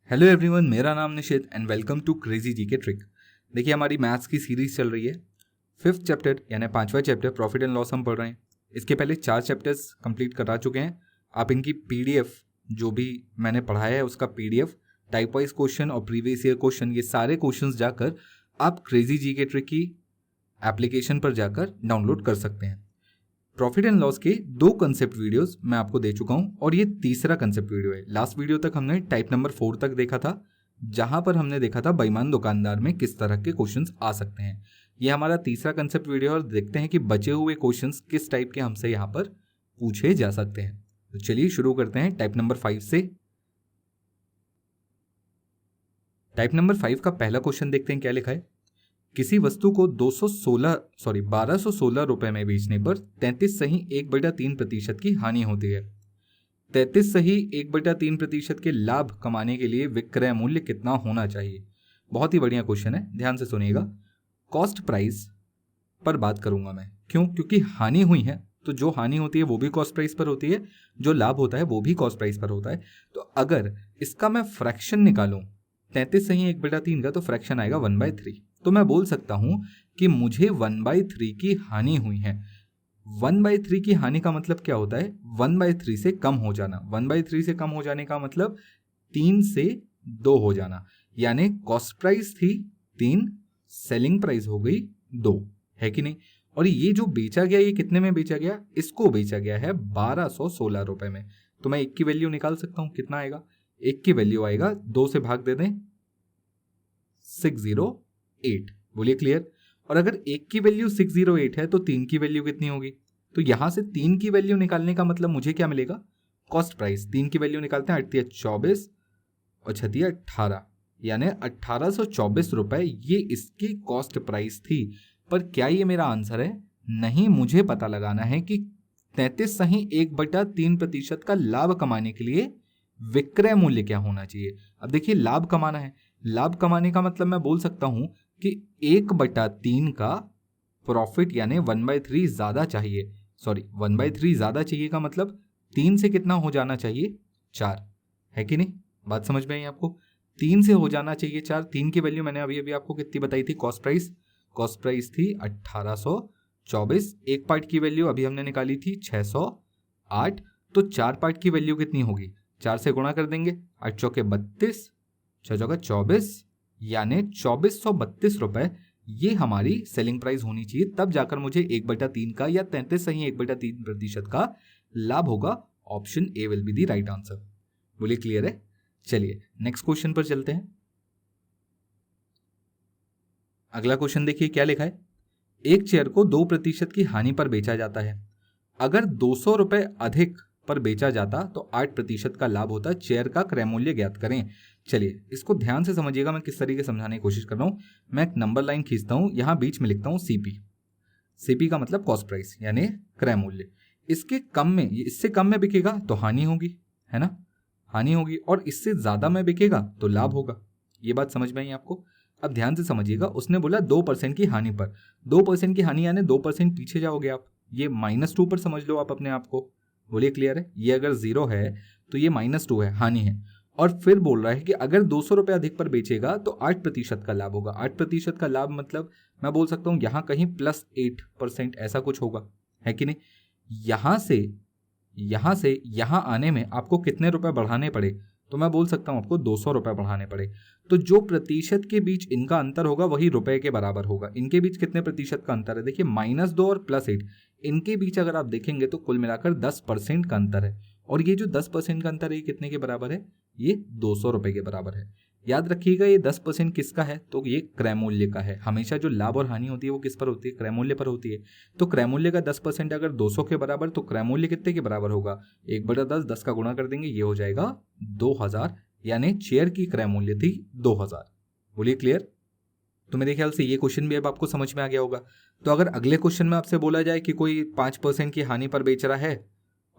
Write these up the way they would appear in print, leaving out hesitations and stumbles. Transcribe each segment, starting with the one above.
Hello everyone, मेरा नाम निशित and welcome to crazy जी के ट्रिक। देखिए, हमारी मैथ्स की सीरीज चल रही है। 5th चैप्टर यानी 5वां चैप्टर प्रॉफिट एंड लॉस हम पढ़ रहे हैं। इसके पहले 4 चैप्टर्स कंप्लीट करा चुके हैं। आप इनकी पीडीएफ जो भी मैंने पढ़ाया है उसका पीडीएफ, टाइप वाइज क्वेश्चन और प्रीवियस ईयर क्वेश्चन, ये सारे क्वेश्चंस जाकर आप क्रेजी जी के ट्रिक की एप्लीकेशन पर जाकर डाउनलोड कर सकते हैं। प्रॉफिट एंड लॉस के 2 कंसेप्ट वीडियोस मैं आपको दे चुका हूं और ये तीसरा कंसेप्ट वीडियो है। लास्ट वीडियो तक हमने टाइप नंबर 4 तक देखा था, जहां पर हमने देखा था बेईमान दुकानदार में किस तरह के क्वेश्चंस आ सकते हैं। ये हमारा तीसरा कंसेप्ट वीडियो और देखते हैं कि बचे हुए क्वेश्चंस किस टाइप के हमसे यहाँ पर पूछे जा सकते हैं। तो चलिए शुरू करते हैं टाइप नंबर 5 से। टाइप नंबर 5 का पहला क्वेश्चन देखते हैं क्या लिखा है। किसी वस्तु को 1216 रुपए में बेचने पर 33.1/3% की हानि होती है। 33.1/3% के लाभ कमाने के लिए विक्रय मूल्य कितना होना चाहिए। बहुत ही बढ़िया क्वेश्चन है, ध्यान से सुनिएगा। कॉस्ट प्राइस पर बात करूंगा मैं, क्यों? क्योंकि हानि हुई है तो जो हानि होती है वो भी कॉस्ट प्राइस पर होती है, जो लाभ होता है वो भी कॉस्ट प्राइस पर होता है। तो अगर इसका मैं फ्रैक्शन निकालूं 33.1/3 का, तो फ्रैक्शन आएगा 1/3। तो मैं बोल सकता हूं कि मुझे 1/3 की हानि हुई है। 1/3 की हानि का मतलब क्या होता है? 1/3 से कम हो जाना। 1/3 से कम हो जाने का मतलब 3 से 2 हो जाना, यानी कॉस्ट प्राइस थी 3, सेलिंग प्राइस हो गई 2, है कि नहीं? और ये जो बेचा गया, ये कितने में बेचा गया? इसको बेचा गया है 1216 रुपए में। तो मैं एक की वैल्यू निकाल सकता हूं, कितना आएगा? एक की वैल्यू आएगा, 2 से भाग दे दें, 608। बोलिए क्लियर? और अगर एक की वैल्यू 608 है तो 3 की वैल्यू कितनी होगी? तो यहां से 3 की वैल्यू निकालने का मतलब मुझे क्या मिलेगा? Cost price. 3 की वैल्यू निकालते हैं, 8 24 और 6 18, यानी 1824 रुपए ये इसकी कॉस्ट प्राइस थी। पर क्या ये मेरा आंसर है? नहीं, मुझे पता लगाना है कि 33.1/3% का लाभ कमाने के लिए विक्रय मूल्य क्या होना चाहिए। अब देखिए, लाभ कमाना है, लाभ कमाने का मतलब मैं बोल सकता हूं कि 1/3 का प्रॉफिट यानी 1/3 ज्यादा चाहिए। सॉरी, 1/3 ज्यादा चाहिए का मतलब 3 से कितना हो जाना चाहिए? 4, है कि नहीं? बात समझ में आई आपको? 3 से हो जाना चाहिए 4। 3 की वैल्यू मैंने अभी अभी आपको कितनी बताई थी? Cost price. कॉस्ट प्राइस थी 1824। एक पार्ट की वैल्यू अभी हमने निकाली थी 608। तो 4 पार्ट की वैल्यू कितनी होगी? 4 से गुणा कर देंगे, 8 चौके 32, 6 चौके 24, यानी 2432 रुपए ये हमारी सेलिंग प्राइस होनी चाहिए। तब जाकर मुझे 1/3 का या 33.1/3% का लाभ होगा। Option A will be the right answer. बोलिए क्लियर है? चलिए नेक्स्ट क्वेश्चन पर चलते हैं। अगला क्वेश्चन देखिए क्या लिखा है। एक चेयर को 2% की हानि पर बेचा जाता है। अगर 200 रुपए अधिक पर बेचा जाता तो 8% का लाभ होता। चेयर का क्रय मूल्य ज्ञात करें। चलिए इसको ध्यान से समझिएगा, मैं किस तरीके से समझाने की कोशिश कर रहा हूं। मैं एक नंबर लाइन खींचता हूं, यहां बीच में लिखता हूं सीपी। सीपी का मतलब कॉस्ट प्राइस यानी क्रय मूल्य। इसके कम में, इससे कम में बिकेगा तो हानि होगी, है ना? हानि होगी। और इससे ज्यादा में बिकेगा तो लाभ होगा। ये बात समझ में आई आपको? अब ध्यान से समझिएगा, उसने बोला 2% की हानि पर। 2% की हानि यानी 2% पीछे जाओगे आप। ये -2 पर समझ लो आप अपने आप को। बोलिए क्लियर है? ये अगर 0 है तो ये -2 है, हानि है। और फिर बोल रहा है कि अगर 200 रुपए अधिक पर बेचेगा तो 8% का लाभ होगा। 8% का लाभ मतलब मैं बोल सकता हूं यहां कहीं +8% ऐसा कुछ होगा, है कि नहीं? यहां से यहां आने में आपको कितने रुपए बढ़ाने पड़े? तो मैं बोल सकता हूं आपको 200 रुपए बढ़ाने पड़े। तो जो प्रतिशत के बीच इनका अंतर होगा वही रुपए के बराबर होगा। इनके बीच कितने प्रतिशत का अंतर है? देखिए, -2 और +8, इनके बीच अगर आप देखेंगे तो कुल मिलाकर 10% का अंतर है। और ये जो 10% का अंतर है, ये कितने के बराबर है? ये 200 रुपए के बराबर है। याद रखिएगा, ये 10% किसका है? तो ये क्रय मूल्य का है। हमेशा जो लाभ और हानि होती है वो किस पर होती है? क्रय मूल्य पर होती है। तो क्रय मूल्य का 10% अगर 200 के बराबर, तो क्रय मूल्य कितने के बराबर होगा? 1/10, 10 का गुणा कर देंगे, ये हो जाएगा 2000, यानी चेयर की क्रय मूल्य थी 2000। बोलिए क्लियर? तो मेरे ख्याल से ये क्वेश्चन भी अब आपको समझ में आ गया होगा। तो अगर अगले क्वेश्चन में आपसे बोला जाए कि कोई 5% की हानि पर बेच रहा है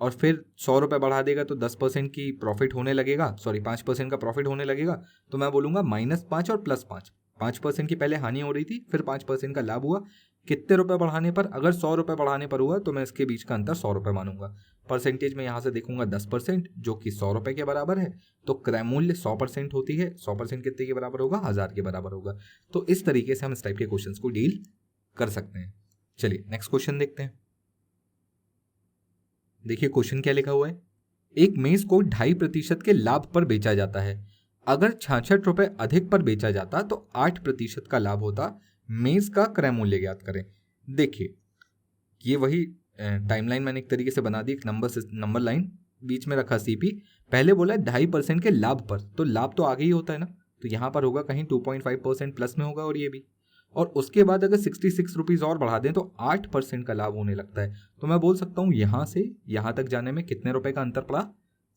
और फिर 100 रुपये बढ़ा देगा तो 10% की प्रॉफिट होने लगेगा, सॉरी 5% का प्रॉफिट होने लगेगा, तो मैं बोलूंगा -5 और +5। 5% की पहले हानि हो रही थी, फिर 5% का लाभ हुआ। कितने रुपए बढ़ाने पर? अगर 100 रुपये बढ़ाने पर हुआ तो मैं इसके बीच का अंतर 100 रुपये मानूंगा। परसेंटेज में यहाँ से देखूंगा 10%, जो कि 100 रुपए के बराबर है। तो क्रय मूल्य 100% होती है, 100% कितने के बराबर होगा, 1000 के बराबर होगा। तो इस तरीके से हम इस टाइप के क्वेश्चंस को डील कर सकते हैं। चलिए नेक्स्ट क्वेश्चन देखते हैं। देखिए क्वेश्चन क्या लिखा हुआ है, एक मेज को 2.5% के लाभ पर बेचा जाता है। अगर 66 रुपए अधिक पर बेचा जाता तो 8% का लाभ होता। मेज का क्रय मूल्य ज्ञात करें। देखिए ये वही टाइमलाइन मैंने एक तरीके से बना दी, एक नंबर लाइन बीच में रखा सीपी, पहले बोला 2.5% के लाभ पर, तो लाभ तो आगे ही होता है ना, तो यहाँ पर होगा कहीं 2.5% प्लस में होगा, और ये भी, और उसके बाद अगर 66 रुपीज़ और बढ़ा दें तो 8% का लाभ होने लगता है। तो मैं बोल सकता हूँ यहाँ से यहाँ तक जाने में कितने रुपए का अंतर पड़ा,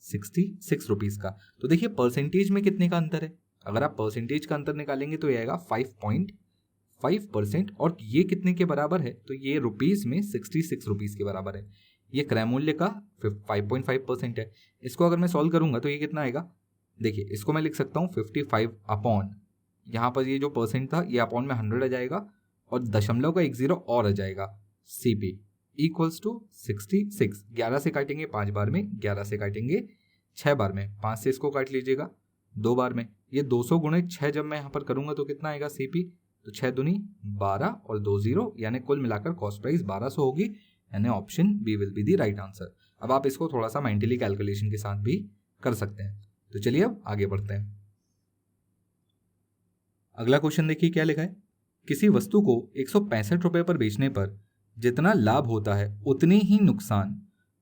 66 रुपीज़ का। तो देखिए परसेंटेज में कितने का अंतर है, अगर आप परसेंटेज का अंतर निकालेंगे तो ये आएगा 5.5%, और ये कितने के बराबर है, तो ये रुपीज़ में 66 रुपीज़ के बराबर है। ये क्रय मूल्य का 5.5% है। इसको अगर मैं सॉल्व करूंगा तो ये कितना आएगा, देखिए इसको मैं लिख सकता हूँ 55 अपॉन, यहाँ पर ये जो परसेंट था ये अपॉन में 100 आ जाएगा, और दशमलव का 1 0 और आ जाएगा, CP इक्वल्स टू 66। 11 से काटेंगे 5 बार में, 11 से काटेंगे 6 बार में, 5 से इसको काट लीजिएगा 2 बार में, ये 200 गुणे 6 जब मैं यहाँ पर करूंगा तो कितना आएगा CP, तो 6 दूनी 12 और 2 0, यानी कुल मिलाकर कॉस्ट प्राइस 1200 होगी, यानी option B will be the right answer. अब आप इसको थोड़ा सा मेंटली कैलकुलेशन के साथ भी कर सकते हैं। तो चलिए अब आगे बढ़ते हैं। अगला क्वेश्चन देखिए क्या लिखा है, किसी वस्तु को 165 रुपए पर बेचने पर जितना लाभ होता है उतनी ही नुकसान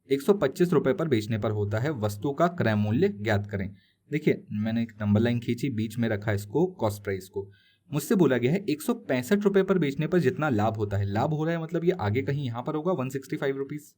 125 रुपए पर बेचने पर होता है। वस्तु का क्रय मूल्य ज्ञात करें। देखिए मैंने एक नंबर लाइन खींची, बीच में रखा इसको कॉस्ट प्राइस को, मुझसे बोला गया है 165 रुपए पर बेचने पर जितना लाभ होता है, लाभ हो रहा है मतलब ये आगे कहीं यहाँ पर होगा 165 रुपीज,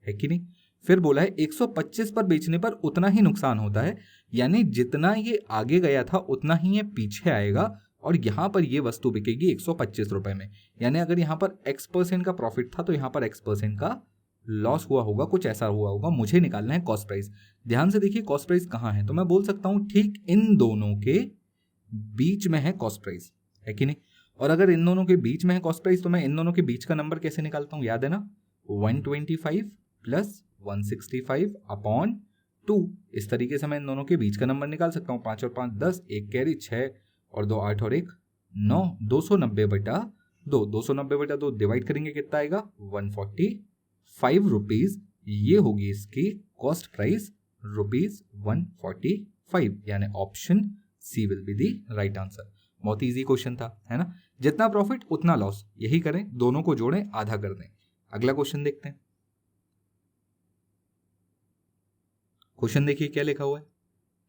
है कि नहीं। फिर बोला है 125 पर बेचने पर उतना ही नुकसान होता है, यानी जितना ये आगे गया था उतना ही ये पीछे आएगा, और यहाँ पर ये वस्तु बिकेगी 125 रुपए में, यानी अगर यहाँ पर X% का प्रॉफिट था तो यहाँ पर X% का लॉस हुआ होगा, कुछ ऐसा हुआ होगा। मुझे निकालना है कॉस्ट प्राइस। ध्यान से देखिए कॉस्ट प्राइस कहाँ है, तो मैं बोल सकता हूँ ठीक इन दोनों के बीच में है कॉस्ट प्राइस, है कि नहीं। और अगर इन दोनों के बीच में है कॉस्ट प्राइस तो मैं इन दोनों के बीच का नंबर कैसे निकालता हूँ, याद है ना, 125 प्लस 165 अपॉन 2, इस तरीके से मैं इन दोनों के बीच का नंबर निकाल सकता हूँ। 5 और 5 10, 1 कैरी 6 और 2 8 और 1 9, 290 बटा 2, 290 बटा 2 डिवाइड करेंगे कितना आएगा 145 रुपीज, ये होगी इसकी कॉस्ट प्राइस ₹145, यानी option C will be the right answer. बहुत इजी क्वेश्चन था, है ना। जितना प्रॉफिट उतना लॉस, यही करें, दोनों को जोड़ें, आधा कर दें। अगला क्वेश्चन देखते हैं। क्वेश्चन देखिए क्या लिखा हुआ है,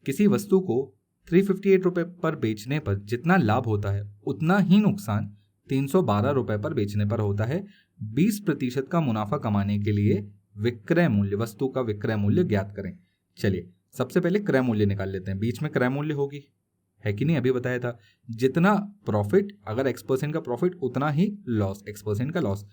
किसी वस्तु को 358 रुपए पर बेचने पर जितना लाभ होता है उतना ही नुकसान 312 रुपए पर बेचने पर होता है। 20% का मुनाफा कमाने के लिए विक्रय मूल्य, वस्तु का विक्रय मूल्य ज्ञात करें। चलिए सबसे पहले क्रय मूल्य निकाल लेते हैं, बीच में क्रय मूल्य होगी, है कि नहीं, अभी बताया था। जितना प्रॉफिट, अगर X% का प्रॉफिट उतना ही लॉस, X% का लॉस।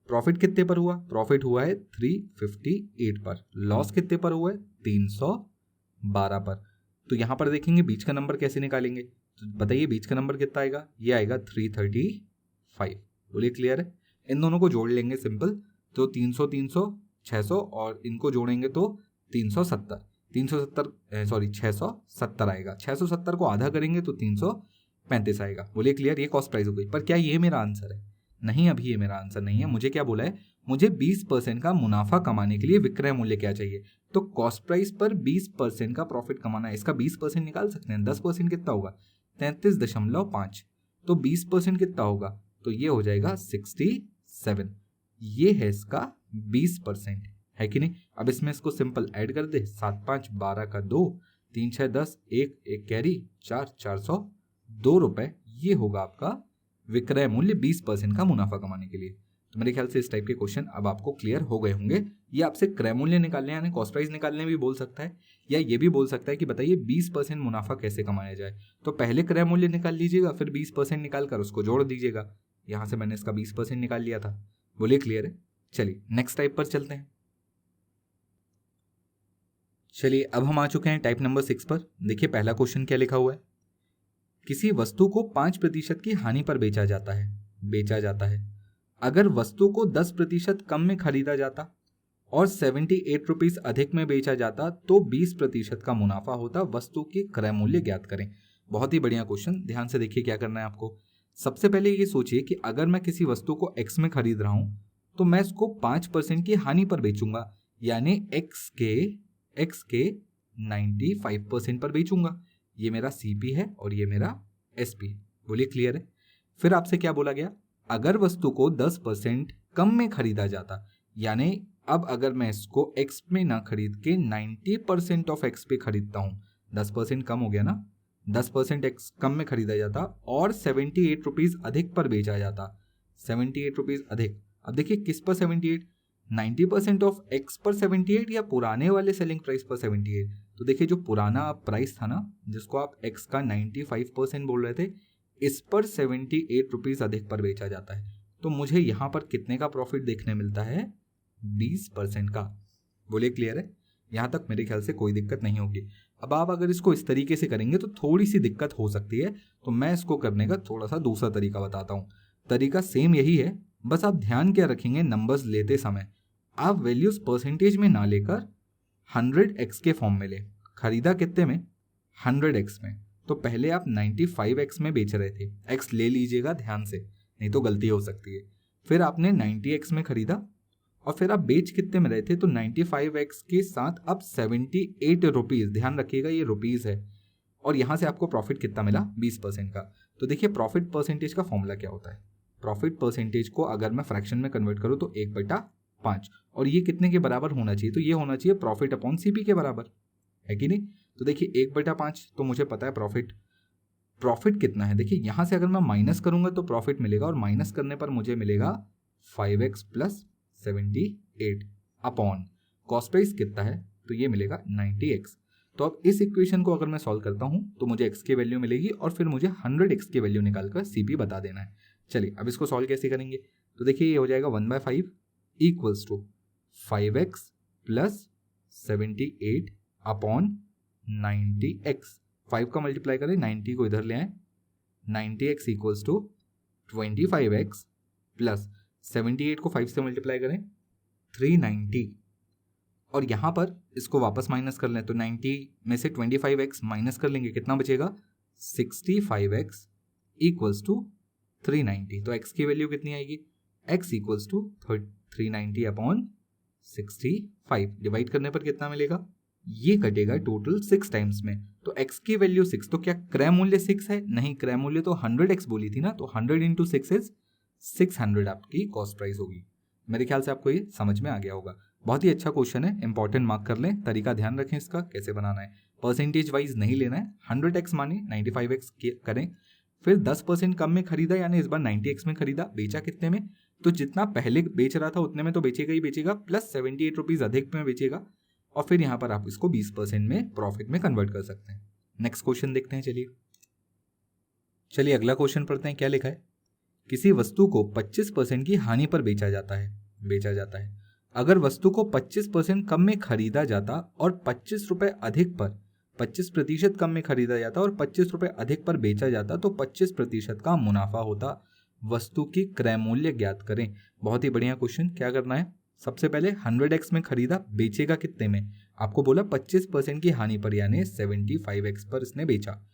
प्रॉफिट कितने पर हुआ, प्रॉफिट हुआ है 358 पर, लॉस कितने पर हुआ है 312 पर। तो यहां पर देखेंगे बीच का नंबर कैसे निकालेंगे, तो बताइए बीच का नंबर कितना आएगा, ये आएगा 335। बोलिए क्लियर है। इन दोनों को जोड़ लेंगे सिंपल, तो 300 300 600 और इनको जोड़ेंगे तो 370 670 आएगा। 670 को आधा करेंगे तो 335 आएगा। बोलिए क्लियर, ये कॉस्ट प्राइस हो गई। पर क्या ये मेरा आंसर है, नहीं, अभी ये मेरा आंसर नहीं है। मुझे क्या बोला है, मुझे 20% का मुनाफा कमाने के लिए विक्रय मूल्य क्या चाहिए, तो कॉस्ट प्राइस पर 20% का प्रॉफिट कमाना है। इसका 20% निकाल सकते हैं, 10% कितना होगा 33.5, तो 20% कितना होगा, तो ये हो जाएगा 67, ये है इसका 20%, है कि नहीं। अब इसमें इसको सिंपल ऐड कर दे, 7 5 12 का 2, 3 6 10, 1 कैरी 4, 402 रुपए, ये होगा आपका विक्रय मूल्य 20% का मुनाफा कमाने के लिए। तो मेरे ख्याल से इस टाइप के क्वेश्चन अब आपको क्लियर हो गए होंगे। ये आपसे क्रय मूल्य निकालने यानी कॉस्ट प्राइस निकालने भी बोल सकता है, या ये भी बोल सकता है कि बताइए 20% मुनाफा कैसे कमाया जाए। तो पहले क्रय मूल्य निकाल लीजिएगा, फिर 20% निकाल कर उसको जोड़ दीजिएगा। यहाँ से मैंने इसका 20% निकाल लिया था। बोलिए क्लियर है। चलिए नेक्स्ट टाइप पर चलते हैं। चलिए अब हम आ चुके हैं टाइप नंबर 6 पर। देखिए पहला क्वेश्चन क्या लिखा हुआ है, किसी वस्तु को 5% की हानि पर बेचा जाता है। अगर वस्तु को 10% कम में खरीदा जाता और 78 रुपीज अधिक में बेचा जाता तो 20% का मुनाफा होता। वस्तु की क्रय मूल्य ज्ञात करें। बहुत ही बढ़िया क्वेश्चन, ध्यान से देखिए क्या करना है आपको। सबसे पहले ये सोचिए कि अगर मैं किसी वस्तु को x में खरीद रहा हूं तो मैं इसको 5% की हानि पर बेचूंगा, यानी x के 95% पर बेचूंगा। ये मेरा CP है और ये मेरा SP। बोलिए क्लियर है। फिर आपसे क्या बोला गया, अगर वस्तु को 10% कम में खरीदा जाता, यानी अब अगर मैं इसको x में ना खरीद के 90% ऑफ x पे खरीदता हूँ, 10% कम हो गया ना, 10% x कम में खरीदा जाता और 78 रुपीज अधिक पर बेचा जाता, 78 रुपीज अधिक। अब देखिए किस पर 78, 90% ऑफ x पर 78 या पुराने वाले सेलिंग प्राइस पर 78। तो देखिए जो पुराना प्राइस था ना, जिसको आप x का 95% बोल रहे थे, इस पर 78 रुपीज अधिक पर बेचा जाता है। तो मुझे यहाँ पर कितने का प्रॉफिट देखने मिलता है, 20% का। बोलिए क्लियर है। यहाँ तक मेरे ख्याल से कोई दिक्कत नहीं होगी। अब आप अगर इसको इस तरीके से करेंगे तो थोड़ी सी दिक्कत हो सकती है, तो मैं इसको करने का थोड़ा सा दूसरा तरीका बताता हूँ। तरीका सेम यही है, बस आप ध्यान क्या रखेंगे, नंबर्स लेते समय आप वैल्यूज परसेंटेज में ना लेकर 100x के फॉर्म में ले। खरीदा कितने में, 100x में, तो पहले आप 95x में बेच रहे थे, x ले लीजिएगा ध्यान से, नहीं तो गलती हो सकती है। फिर आपने 90x में खरीदा और फिर आप बेच कितने में रहे थे, तो 95x के साथ अब 78 रुपीज, ध्यान रखिएगा ये रुपीज है, और यहां से आपको प्रॉफिट कितना मिला, 20% का। तो देखिए प्रॉफिट परसेंटेज का फॉर्मूला क्या होता है। प्रॉफिट परसेंटेज को अगर मैं फ्रैक्शन में कन्वर्ट करूं तो 1/5, और ये कितने के बराबर होना चाहिए, तो ये होना चाहिए प्रॉफिट अपॉन CP के बराबर, है कि नहीं। तो देखिए 1/5, तो मुझे पता है प्रॉफिट कितना है। देखिए यहां से अगर मैं माइनस करूंगा तो प्रॉफिट मिलेगा, और माइनस करने पर मुझे मिलेगा 5x plus 78 upon cost price कितना है, तो ये मिलेगा 90x। तो अब इस इक्वेशन को अगर मैं सॉल्व करता हूं तो मुझे x की वैल्यू मिलेगी और फिर मुझे 100x की वैल्यू निकालकर CP बता देना है। चलिए अब इसको सॉल्व कैसे करेंगे, तो देखिए ये हो जाएगा 1/5 equals to 5x plus 78 upon 90x। 5 का मल्टीप्लाई करें, 90 को इधर ले आए, 90x equals to 25x plus 78 को 5 से मल्टीप्लाई करें 390, और यहाँ पर इसको वापस माइनस कर लें तो 90 में से 25x माइनस कर लेंगे, कितना बचेगा 65x इक्वल्स टू 390। तो x की वैल्यू कितनी आएगी, x equals to 390 upon 65। Divide करने पर कितना मिलेगा, ये कटेगा टोटल 6 टाइम्स में। तो x की वैल्यू 6, तो क्या क्रय मूल्य 6 है, नहीं, क्रय मूल्य तो 100x बोली थी ना, तो 100 इंटू 6 इज 600 आपकी कॉस्ट प्राइस होगी। मेरे ख्याल से आपको ये समझ में आ गया होगा। बहुत ही अच्छा क्वेश्चन है, इंपॉर्टेंट मार्क कर लें। तरीका ध्यान रखें इसका कैसे बनाना है, परसेंटेज वाइज नहीं लेना है। 100x माने 95x करें, फिर 10% कम में खरीदा, यानी इस बार 90x में खरीदा, बेचा कितने में, तो जितना पहले बेच रहा था उतने में तो बेचेगा ही बेचेगा, प्लस 78 रुपीज अधिक में बेचेगा, और फिर यहाँ पर आप इसको 20% में प्रॉफिट में कन्वर्ट कर सकते हैं। नेक्स्ट क्वेश्चन देखते हैं। चलिए अगला क्वेश्चन पढ़ते हैं, क्या लिखा है। किसी वस्तु को 25% की हानि पर बेचा जाता है। अगर वस्तु को 25% कम में खरीदा जाता और 25 रुपए अधिक पर, 25% कम में खरीदा जाता और 25 रुपए अधिक पर बेचा जाता तो 25% का मुनाफा होता। वस्तु की क्रय मूल्य ज्ञात करें। बहुत ही बढ़िया क्वेश्चन। क्या करना है, सबसे पहले 100x में खरीदा, बेचेगा कितने में, आपको बोला 25% की हानि पर, यानी 75x पर इसने बेचा।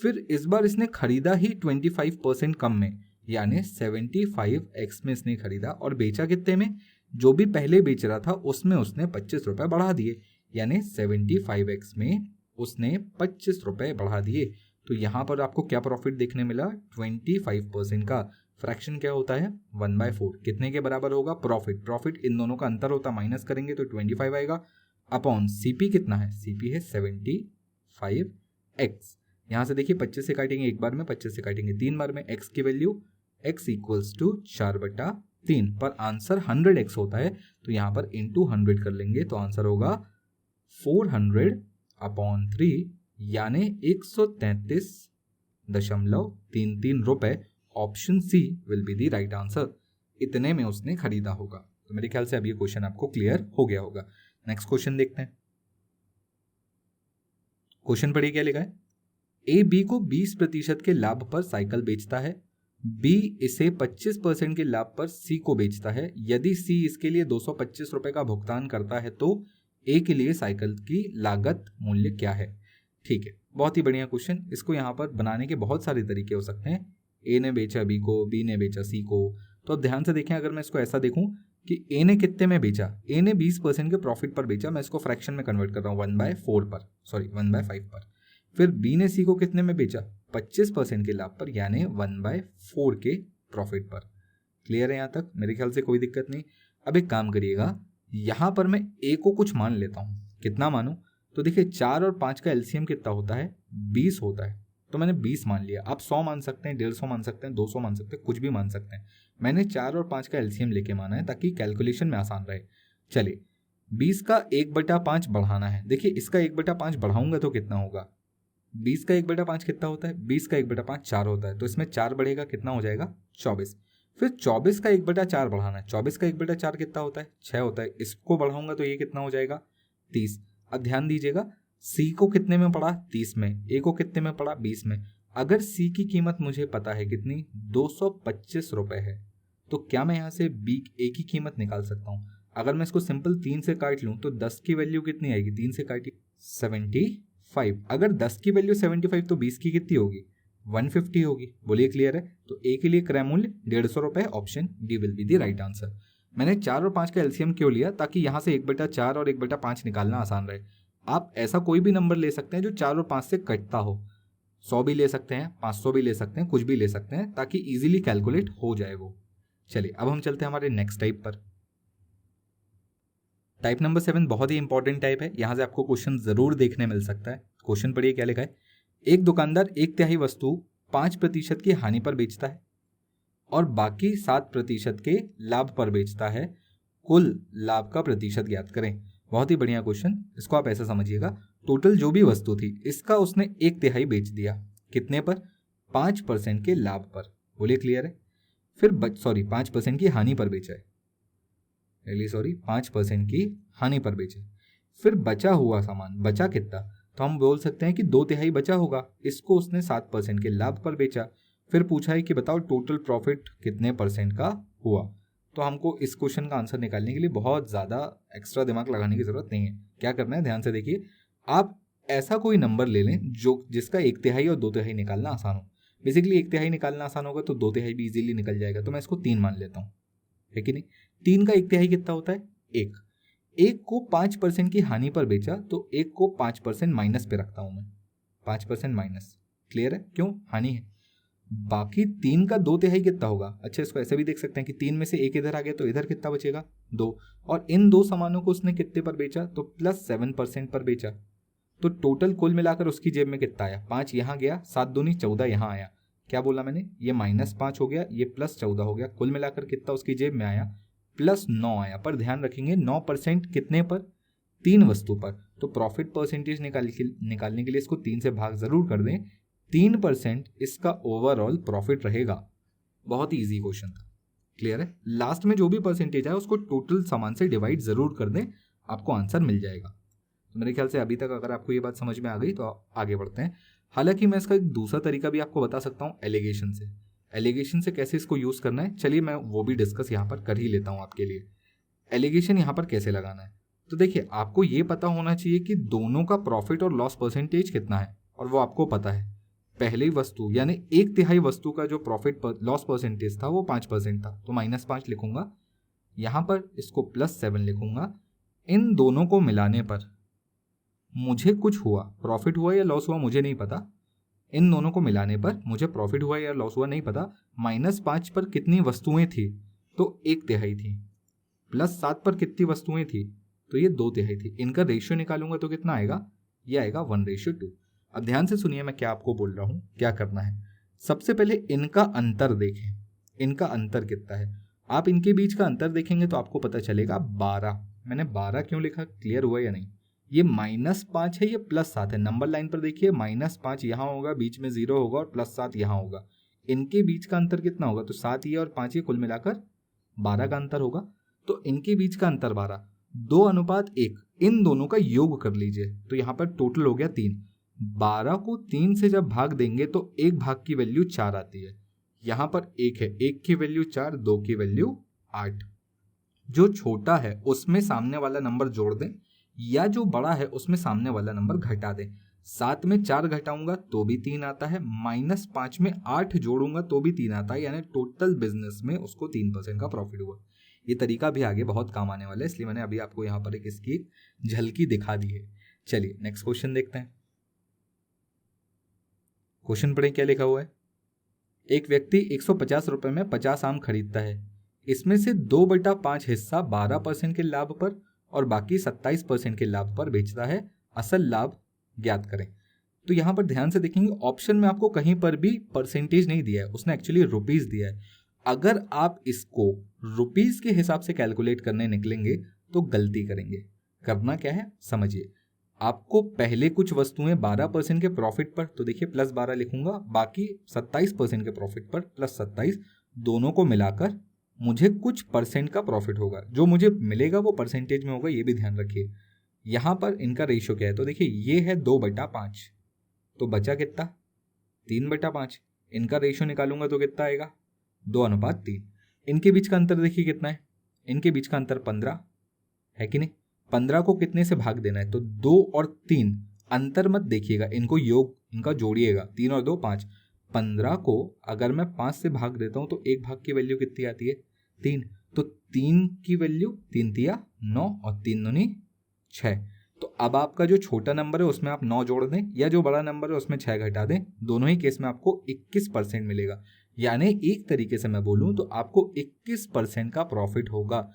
फिर इस बार इसने खरीदा ही 25% कम में, यानी 75x में इसने खरीदा, और बेचा कितने में, जो भी पहले बेच रहा था उसमें उसने 25 रुपए बढ़ा दिए, यानी 75x में उसने 25 रुपए बढ़ा दिए। तो यहाँ पर आपको क्या प्रॉफिट देखने मिला, 25% का। फ्रैक्शन क्या होता है, 1/4, कितने के बराबर होगा, प्रॉफिट इन दोनों का अंतर होता, माइनस करेंगे तो 25 आएगा, अपॉन CP कितना है, CP है 75x। यहाँ से देखिए 25 से काटेंगे एक बार में, 25 से काटेंगे 3 बार में, x की वैल्यू x इक्वल्स टू 4/3, पर आंसर 100x होता है, तो यहाँ पर इंटू 100 कर लेंगे तो आंसर होगा 400/3, यानी 133.33 रुपए। Option C will be the right answer. इतने में उसने खरीदा होगा। तो मेरे ख्याल से अब ये क्वेश्चन आपको क्लियर हो गया होगा। नेक्स्ट क्वेश्चन देखते हैं। क्वेश्चन पढ़िए क्या लिखा है। A B को 20% के लाभ पर साइकिल बेचता है। बी इसे 25% के लाभ पर सी को बेचता है। यदि सी इसके लिए 225 रुपए का भुगतान करता है तो ए के लिए साइकिल की लागत मूल्य क्या है। ठीक है, बहुत ही बढ़िया क्वेश्चन। इसको यहाँ पर बनाने के बहुत सारे तरीके हो सकते हैं। ए ने बेचा बी को, बी ने बेचा सी को। तो अब ध्यान से देखें, अगर मैं इसको ऐसा देखूं कि ए ने कितने में बेचा, ए ने 20% के प्रॉफिट पर बेचा, मैं इसको फ्रैक्शन में कन्वर्ट कर रहा हूँ 1/4 पर, सॉरी 1/5 पर। फिर बी ने सी को कितने में बेचा, 25% के लाभ पर, यानी 1/4 के प्रॉफिट पर। क्लियर है यहाँ तक? मेरे ख्याल से कोई दिक्कत नहीं। अब एक काम करिएगा, यहाँ पर मैं ए को कुछ मान लेता हूँ। कितना मानूं? तो देखिए 4 और 5 का एलसीएम कितना होता है, 20 होता है। तो मैंने 20 मान लिया। आप 100 मान सकते हैं, 150 मान सकते हैं, 200 मान सकते हैं, कुछ भी मान सकते हैं। मैंने 4 और 5 का एलसीएम लेके माना है ताकि कैलकुलेशन में आसान रहे। चलिए, 20 का 1/5 बढ़ाना है। देखिए इसका 1/5 बढ़ाऊंगा तो कितना होगा, 20 का 1/5 कितना होता है, 20 का 1/5 4 होता है। तो इसमें 4 बढ़ेगा, कितना हो जाएगा 24। फिर 24 का 1/4 बढ़ाना है। 24 का 1/4 कितना होता है, 6 होता है। इसको बढ़ाऊंगा तो ये कितना हो जाएगा 30। अब ध्यान दीजिएगा, सी को कितने में पड़ा, 30 में। ए को कितने में पड़ा, 20 में। अगर सी की कीमत मुझे पता है कितनी, 225 रुपए है, तो क्या मैं यहाँ से बी ए की कीमत निकाल सकता हूँ? अगर मैं इसको सिंपल 3 से काट लूँ तो 10 की वैल्यू कितनी आएगी, 3 से काटी 75। अगर 10 की वैल्यू 75 तो 20 की कितनी होगी, 150 होगी। बोलिए क्लियर है? तो ए के लिए क्रय मूल्य 150 रुपए। Option D will be the right answer. मैंने 4 और 5 का एलसीएम क्यों लिया, ताकि यहाँ से 1/4 और 1/5 निकालना आसान रहे। आप ऐसा कोई भी नंबर ले सकते हैं जो 4 और 5 से कटता हो। 100 भी ले सकते हैं, 500 भी ले सकते हैं, कुछ भी ले सकते हैं, ताकि इजीली कैलकुलेट हो जाए वो। चलिए अब हम चलते हैं हमारे नेक्स्ट टाइप पर। टाइप नंबर 7 बहुत ही इंपॉर्टेंट टाइप है। यहाँ से आपको क्वेश्चन जरूर देखने मिल सकता है। क्वेश्चन पढ़िए क्या लिखा है। एक दुकानदार 1/3 वस्तु 5% की हानि पर बेचता है और बाकी 7% के लाभ पर बेचता है। कुल लाभ का प्रतिशत ज्ञात करें। बहुत ही बढ़िया क्वेश्चन। इसको आप ऐसा समझिएगा, टोटल जो भी वस्तु थी इसका उसने 1/3 बेच दिया। कितने पर, 5% के लाभ पर। बोलिए क्लियर है? फिर 5% की हानि पर बेचा है, 5% की हानि पर बेचे। फिर बचा हुआ सामान, बचा कितना, तो हम बोल सकते हैं कि 2/3 बचा होगा। इसको उसने 7% के लाभ पर बेचा। फिर पूछा है कि बताओ टोटल प्रॉफिट कितने परसेंट का हुआ। तो हमको इस क्वेश्चन का आंसर निकालने के लिए बहुत ज़्यादा एक्स्ट्रा दिमाग लगाने की ज़रूरत नहीं है। क्या करना है, ध्यान से देखिए। आप ऐसा कोई नंबर ले लें जो जिसका 1/3 और 2/3 निकालना आसान हो। बेसिकली 1/3 निकालना आसान होगा तो 2/3 भी इजीली निकल जाएगा। तो मैं इसको 3 मान लेता हूँ, है कि नहीं। 3 का 1/3 कितना होता है, 1। 1 को 5% की हानि पर बेचा तो 1 को 5% माइनस पे रखता हूं मैं, 5% माइनस। क्लियर है? क्यों, हानि है। बाकी 3 का 2/3 कितना होगा। अच्छा, इसको ऐसे भी देख सकते हैं कि 3 में से 1 इधर आ गया तो इधर कितना बचेगा, 2। और इन 2 सामानों को उसने कितने पर बेचा, तो +7% पर बेचा। तो टोटल कुल मिलाकर उसकी जेब में कितना आया, 5 यहाँ गया, 7 दूनी 14 यहाँ आया। क्या बोला मैंने, ये -5 हो गया, ये +14 हो गया। कुल मिलाकर कितना उसकी जेब में आया, +9 आया। पर ध्यान रखेंगे 9% कितने पर, 3 वस्तु पर। तो प्रॉफिट परसेंटेज निकालने के लिए इसको 3 से भाग जरूर कर दें। 3% इसका ओवरऑल प्रॉफिट रहेगा। बहुत ही ईजी क्वेश्चन था। क्लियर है? लास्ट में जो भी परसेंटेज है उसको टोटल सामान से डिवाइड जरूर कर दें, आपको आंसर मिल जाएगा। तो मेरे ख्याल से अभी तक अगर आपको ये बात समझ में आ गई तो आगे बढ़ते हैं। हालांकि मैं इसका एक दूसरा तरीका भी आपको बता सकता हूँ, एलिगेशन से। एलिगेशन से कैसे इसको यूज करना है, चलिए मैं वो भी डिस्कस यहाँ पर कर ही लेता हूँ आपके लिए। एलिगेशन यहाँ पर कैसे लगाना है, तो देखिए आपको ये पता होना चाहिए कि दोनों का प्रॉफिट और लॉस परसेंटेज कितना है, और वो आपको पता है। पहली वस्तु यानी 1/3 वस्तु का जो प्रॉफिट लॉस परसेंटेज था वो 5% था, तो -5 लिखूंगा। यहाँ पर इसको +7 लिखूंगा। इन दोनों को मिलाने पर मुझे कुछ हुआ, प्रॉफिट हुआ या लॉस हुआ मुझे नहीं पता। इन दोनों को मिलाने पर मुझे प्रॉफिट हुआ या लॉस हुआ नहीं पता। -5 पर कितनी वस्तुएं थी, तो 1/3 थी। +7 पर कितनी वस्तुएं थी, तो ये 2/3 थी। इनका रेशियो निकालूंगा तो कितना आएगा, ये आएगा 1:2। अब ध्यान से सुनिए मैं क्या आपको बोल रहा हूँ, क्या करना है। सबसे पहले इनका अंतर देखें, इनका अंतर कितना है। आप इनके बीच का अंतर देखेंगे तो आपको पता चलेगा 12। मैंने 12 क्यों लिखा, क्लियर हुआ या नहीं। ये -5 है, ये +7 है। नंबर लाइन पर देखिए, -5 यहाँ होगा, बीच में 0 होगा, और +7 यहाँ होगा। इनके बीच का अंतर कितना होगा, तो 7 ये और 5 ये, कुल मिलाकर 12 का अंतर होगा। तो इनके बीच का अंतर 12, 2:1। इन दोनों का योग कर लीजिए तो यहाँ पर टोटल हो गया 3। 12 को 3 से जब भाग देंगे तो एक भाग की वैल्यू 4 आती है, यहाँ पर एक है, एक की वैल्यू 4, 2 की वैल्यू 8। जो छोटा है उसमें सामने वाला नंबर जोड़ दें, या जो बड़ा है उसमें सामने वाला नंबर घटा दें। 7 में 4 घटाऊंगा तो भी 3 आता है, -5 में 8 जोड़ूंगा तो भी 3 आता है, यानी टोटल बिजनेस में उसको 3% का प्रॉफिट हुआ। ये तरीका भी आगे बहुत काम आने वाला है, इसलिए मैंने अभी आपको यहाँ पर इसकी झलकी दिखा दी है। चलिए नेक्स्ट क्वेश्चन देखते हैं। क्वेश्चन पढ़ें क्या लिखा हुआ है। एक व्यक्ति 150 रुपए में 50 आम खरीदता है। इसमें से 2/5 हिस्सा 12% के लाभ पर और बाकी 27% के लाभ पर बेचता है। असल लाभ ज्ञात करें। तो यहाँ पर ध्यान से देखेंगे, ऑप्शन में आपको कहीं पर भी परसेंटेज नहीं दिया है, उसने एक्चुअली रुपीस दिया है। अगर आप इसको रुपीस के हिसाब से कैलकुलेट करने निकलेंगे तो गलती करेंगे। करना क्या है समझिए। आपको पहले कुछ वस्तुएं 12% के प्रॉफिट पर, तो देखिए +12 लिखूंगा, बाकी 27% के प्रॉफिट पर +27, दोनों को मिलाकर मुझे कुछ परसेंट का प्रॉफिट होगा। जो मुझे मिलेगा वो परसेंटेज में होगा, ये भी ध्यान रखिए। यहाँ पर इनका रेशियो क्या है, तो देखिए ये है 2/5, तो बचा कितना 3/5। इनका रेशियो निकालूंगा तो कितना आएगा 2:3। इनके बीच का अंतर देखिए कितना है, इनके बीच का अंतर 15 है कि नहीं। 15 को कितने से भाग देना है, तो 2 और 3, अंतर मत देखिएगा, इनको योग इनका जोड़िएगा, 3 और 2 5। 15 को अगर मैं 5 से भाग देता हूं तो एक भाग की वैल्यू कितनी आती है 3, तो 3 की वैल्यू 3 तिया 9 और 3 दूनी 6। तो अब आपका जो छोटा नंबर है उसमें आप 9 जोड़ दें, या जो बड़ा नंबर है उसमें 6 घटा दें, दोनों ही केस में आपको 21% मिलेगा। यानी एक तरीके से मैं बोलूं तो आपको 21% का प्रॉफिट होगा।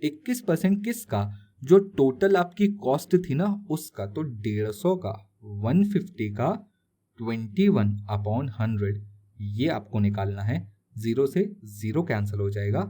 21% किसका, जो टोटल आपकी कॉस्ट थी ना उसका, तो 150 का 150 का 21/100 ये आपको निकालना है। 0 से 0 कैंसिल हो जाएगा,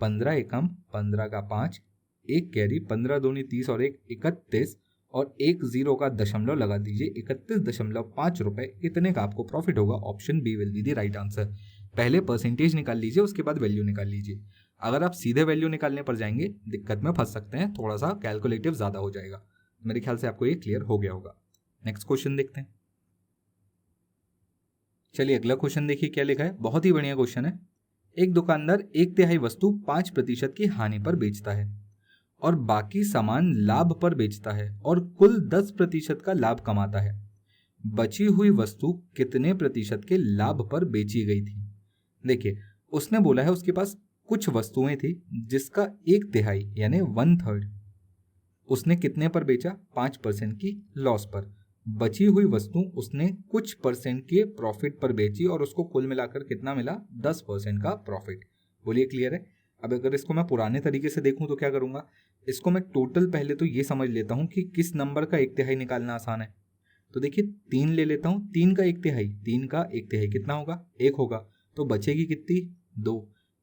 15 एकम 15 का 5, एक कैरी 15 दूनी 30 और 1 31, और एक 0 का दशमलव लगा दीजिए, 31.5 रुपए, इतने का आपको प्रॉफिट होगा। Option B will be the right answer. पहले परसेंटेज निकाल लीजिए, उसके बाद वैल्यू निकाल लीजिए। अगर आप सीधे वैल्यू निकालने पर जाएंगे दिक्कत में फंस सकते हैं, थोड़ा सा कैलकुलेटिव ज़्यादा हो जाएगा। मेरे ख्याल से आपको ये क्लियर हो गया होगा। नेक्स्ट क्वेश्चन देखते हैं। चलिए अगला क्वेश्चन देखिए क्या लिखा है, बहुत ही बढ़िया क्वेश्चन है। एक दुकानदार 1/3 वस्तु 5% की हानि पर बेचता है और बाकी सामान लाभ पर बेचता है और कुल 10% का लाभ कमाता है। बची हुई वस्तु कितने प्रतिशत के लाभ पर बेची गई थी। देखिए उसने बोला है उसके पास कुछ वस्तुएं थी जिसका 1/3 यानी 1/3 उसने कितने पर बेचा, 5% की लॉस पर। बची हुई वस्तु उसने कुछ परसेंट के प्रॉफिट पर बेची और उसको कुल मिलाकर कितना मिला, 10% का प्रॉफिट। बोलिए क्लियर है। अब अगर इसको मैं पुराने तरीके से देखूं तो क्या करूंगा, इसको मैं टोटल पहले तो ये समझ लेता हूं कि किस नंबर का 1/3 निकालना आसान है। तो देखिए 3 ले लेता हूं, 3 का 1/3, 3 का 1/3 कितना होगा, 1 होगा, तो बचेगी कितनी 2।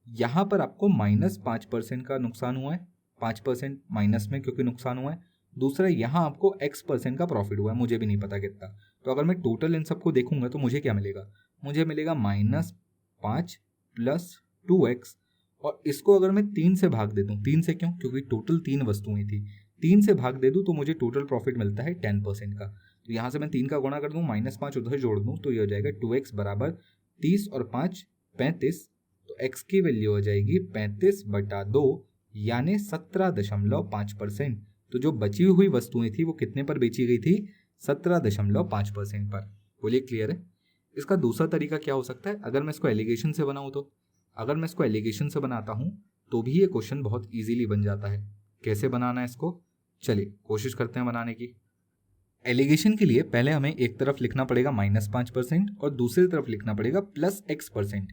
यहाँ पर आपको -5% का नुकसान हुआ है, 5% माइनस में क्योंकि नुकसान हुआ है। दूसरा यहाँ आपको x% का प्रॉफिट हुआ है, मुझे भी नहीं पता कितना। तो अगर मैं टोटल इन सबको देखूंगा तो मुझे क्या मिलेगा, मुझे मिलेगा -5 + 2x, और इसको अगर मैं 3 से भाग दे दूँ, 3 से क्यों, क्योंकि टोटल 3 वस्तुएं थी, 3 से भाग दे दूँ तो मुझे टोटल प्रॉफिट मिलता है 10% का। तो यहाँ से मैं 3 का गुणा कर दूँ, -5 उधर जोड़ दूँ तो ये हो जाएगा 2x बराबर 30 और 5 35, तो x की वैल्यू हो जाएगी 35/2 यानी 17.5%। तो जो बची हुई वस्तुएं थी वो कितने पर बेची गई थी, 17.5% पर। बोलिए क्लियर है। इसका दूसरा तरीका क्या हो सकता है, अगर मैं इसको एलिगेशन से बनाऊं तो, अगर मैं इसको एलिगेशन से बनाता हूं तो भी ये क्वेश्चन बहुत इजीली बन जाता है। कैसे बनाना है इसको, चलिए कोशिश करते हैं बनाने की। एलिगेशन के लिए पहले हमें एक तरफ लिखना पड़ेगा -5% और दूसरी तरफ लिखना पड़ेगा +x%।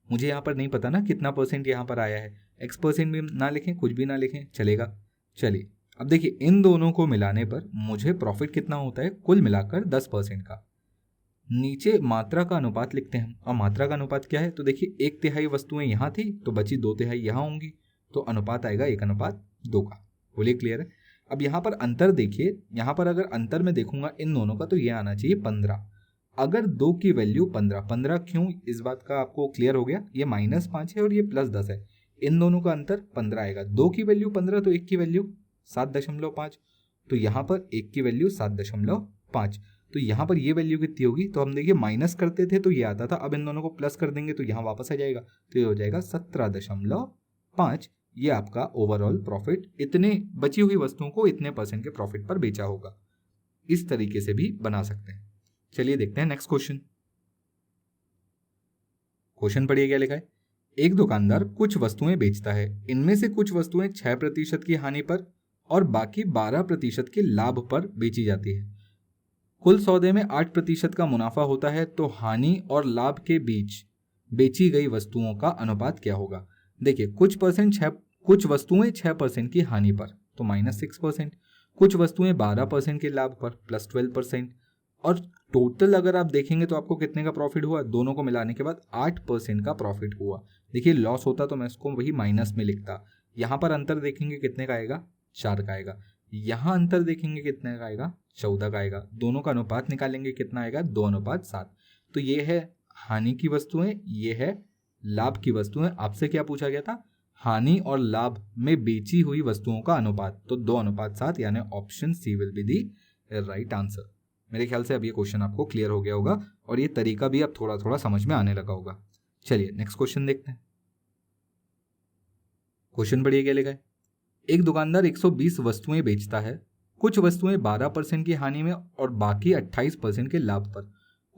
मुझे यहाँ पर नहीं पता ना कितना परसेंट यहाँ पर आया है, x% भी ना लिखें कुछ भी ना लिखें चलेगा। चलिए अब देखिए इन दोनों को मिलाने पर मुझे प्रॉफिट कितना होता है, कुल मिलाकर 10% का। नीचे मात्रा का अनुपात लिखते हैं, और मात्रा का अनुपात क्या है, तो देखिए 1/3 वस्तुएं यहाँ थी तो बची 2/3 यहाँ होंगी, तो अनुपात आएगा 1:2 का। बोलिए क्लियर है। अब यहाँ पर अंतर देखिए, यहाँ पर अगर अंतर में देखूंगा इन दोनों का तो ये आना चाहिए 15। अगर 2 की वैल्यू 15 क्यों, इस बात का आपको क्लियर हो गया, ये -5 है और ये +10 है, इन दोनों का अंतर 15 आएगा। 2 की वैल्यू 15 तो 1 की वैल्यू 7.5, तो यहाँ पर 1 की वैल्यू 7.5, तो यहाँ पर ये वैल्यू कितनी होगी, तो हम देखिए माइनस करते थे तो ये आता था, अब इन दोनों को प्लस कर देंगे तो यहाँ वापस आ जाएगा, तो ये हो जाएगा 17.5। ये आपका ओवरऑल प्रॉफिट, इतने बची हुई वस्तुओं को इतने % के प्रॉफिट पर बेचा होगा। इस तरीके से भी बना सकते हैं। चलिए देखते हैं नेक्स्ट क्वेश्चन। क्वेश्चन पढ़िए क्या लिखा है। एक दुकानदार कुछ वस्तुएं बेचता है, इनमें से कुछ वस्तुएं 6% की हानि पर और बाकी 12% के लाभ पर बेची जाती है। कुल सौदे में 8% का मुनाफा होता है, तो हानि और लाभ के बीच बेची गई वस्तुओं का अनुपात क्या होगा। देखिए कुछ वस्तुएं 6% की हानि पर तो -6%, कुछ वस्तुएं 12% के लाभ पर +12%, और टोटल अगर आप देखेंगे तो आपको कितने का प्रॉफिट हुआ, दोनों को मिलाने के बाद 8% का प्रॉफिट हुआ। देखिए लॉस होता तो मैं इसको वही माइनस में लिखता। यहाँ पर अंतर देखेंगे कितने का आएगा, 4 का आएगा। यहाँ अंतर देखेंगे कितने का आएगा, 14 का आएगा। दोनों का अनुपात निकालेंगे कितना आएगा, 2:7। तो ये है हानि की वस्तुएं, ये है लाभ की वस्तुएं। आपसे क्या पूछा गया था, हानि और लाभ में बेची हुई वस्तुओं का अनुपात, तो 2:7, यानी option C will be the right answer. मेरे ख्याल से अब ये क्वेश्चन आपको क्लियर हो गया होगा और ये तरीका भी अब थोड़ा थोड़ा समझ में आने लगा होगा। चलिए नेक्स्ट क्वेश्चन देखते हैं। क्वेश्चन बढ़िए क्या लिखा है। एक दुकानदार 120 वस्तुएं बेचता है, कुछ वस्तुएं 12% की हानि में और बाकी 28% के लाभ पर।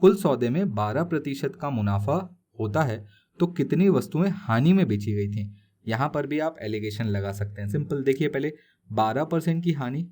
कुल सौदे में 12% का मुनाफा होता है, तो कितनी वस्तुएं हानि में बेची गई थी। यहाँ पर भी आप एलिगेशन लगा सकते हैं। सिंपल देखिए, पहले 12% की हानि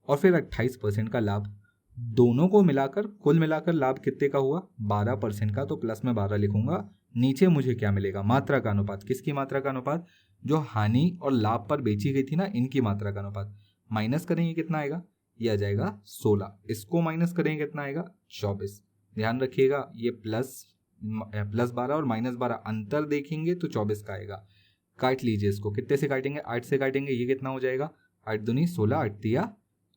और फिर 28% का लाभ, दोनों को मिलाकर कुल मिलाकर लाभ कितने का हुआ, 12% का, तो प्लस में 12 लिखूंगा। नीचे मुझे क्या मिलेगा, मात्रा का अनुपात। किसकी मात्रा का अनुपात, जो हानि और लाभ पर बेची गई थी ना, इनकी मात्रा का अनुपात। माइनस करेंगे कितना आएगा, ये आ जाएगा 16। इसको माइनस करेंगे कितना आएगा, 24। ध्यान रखिएगा ये +12 और -12 अंतर देखेंगे तो 24 का आएगा। काट लीजिए इसको, कितने से काटेंगे, 8 से काटेंगे। ये कितना हो जाएगा, 8 दूनी 16, 8 तिया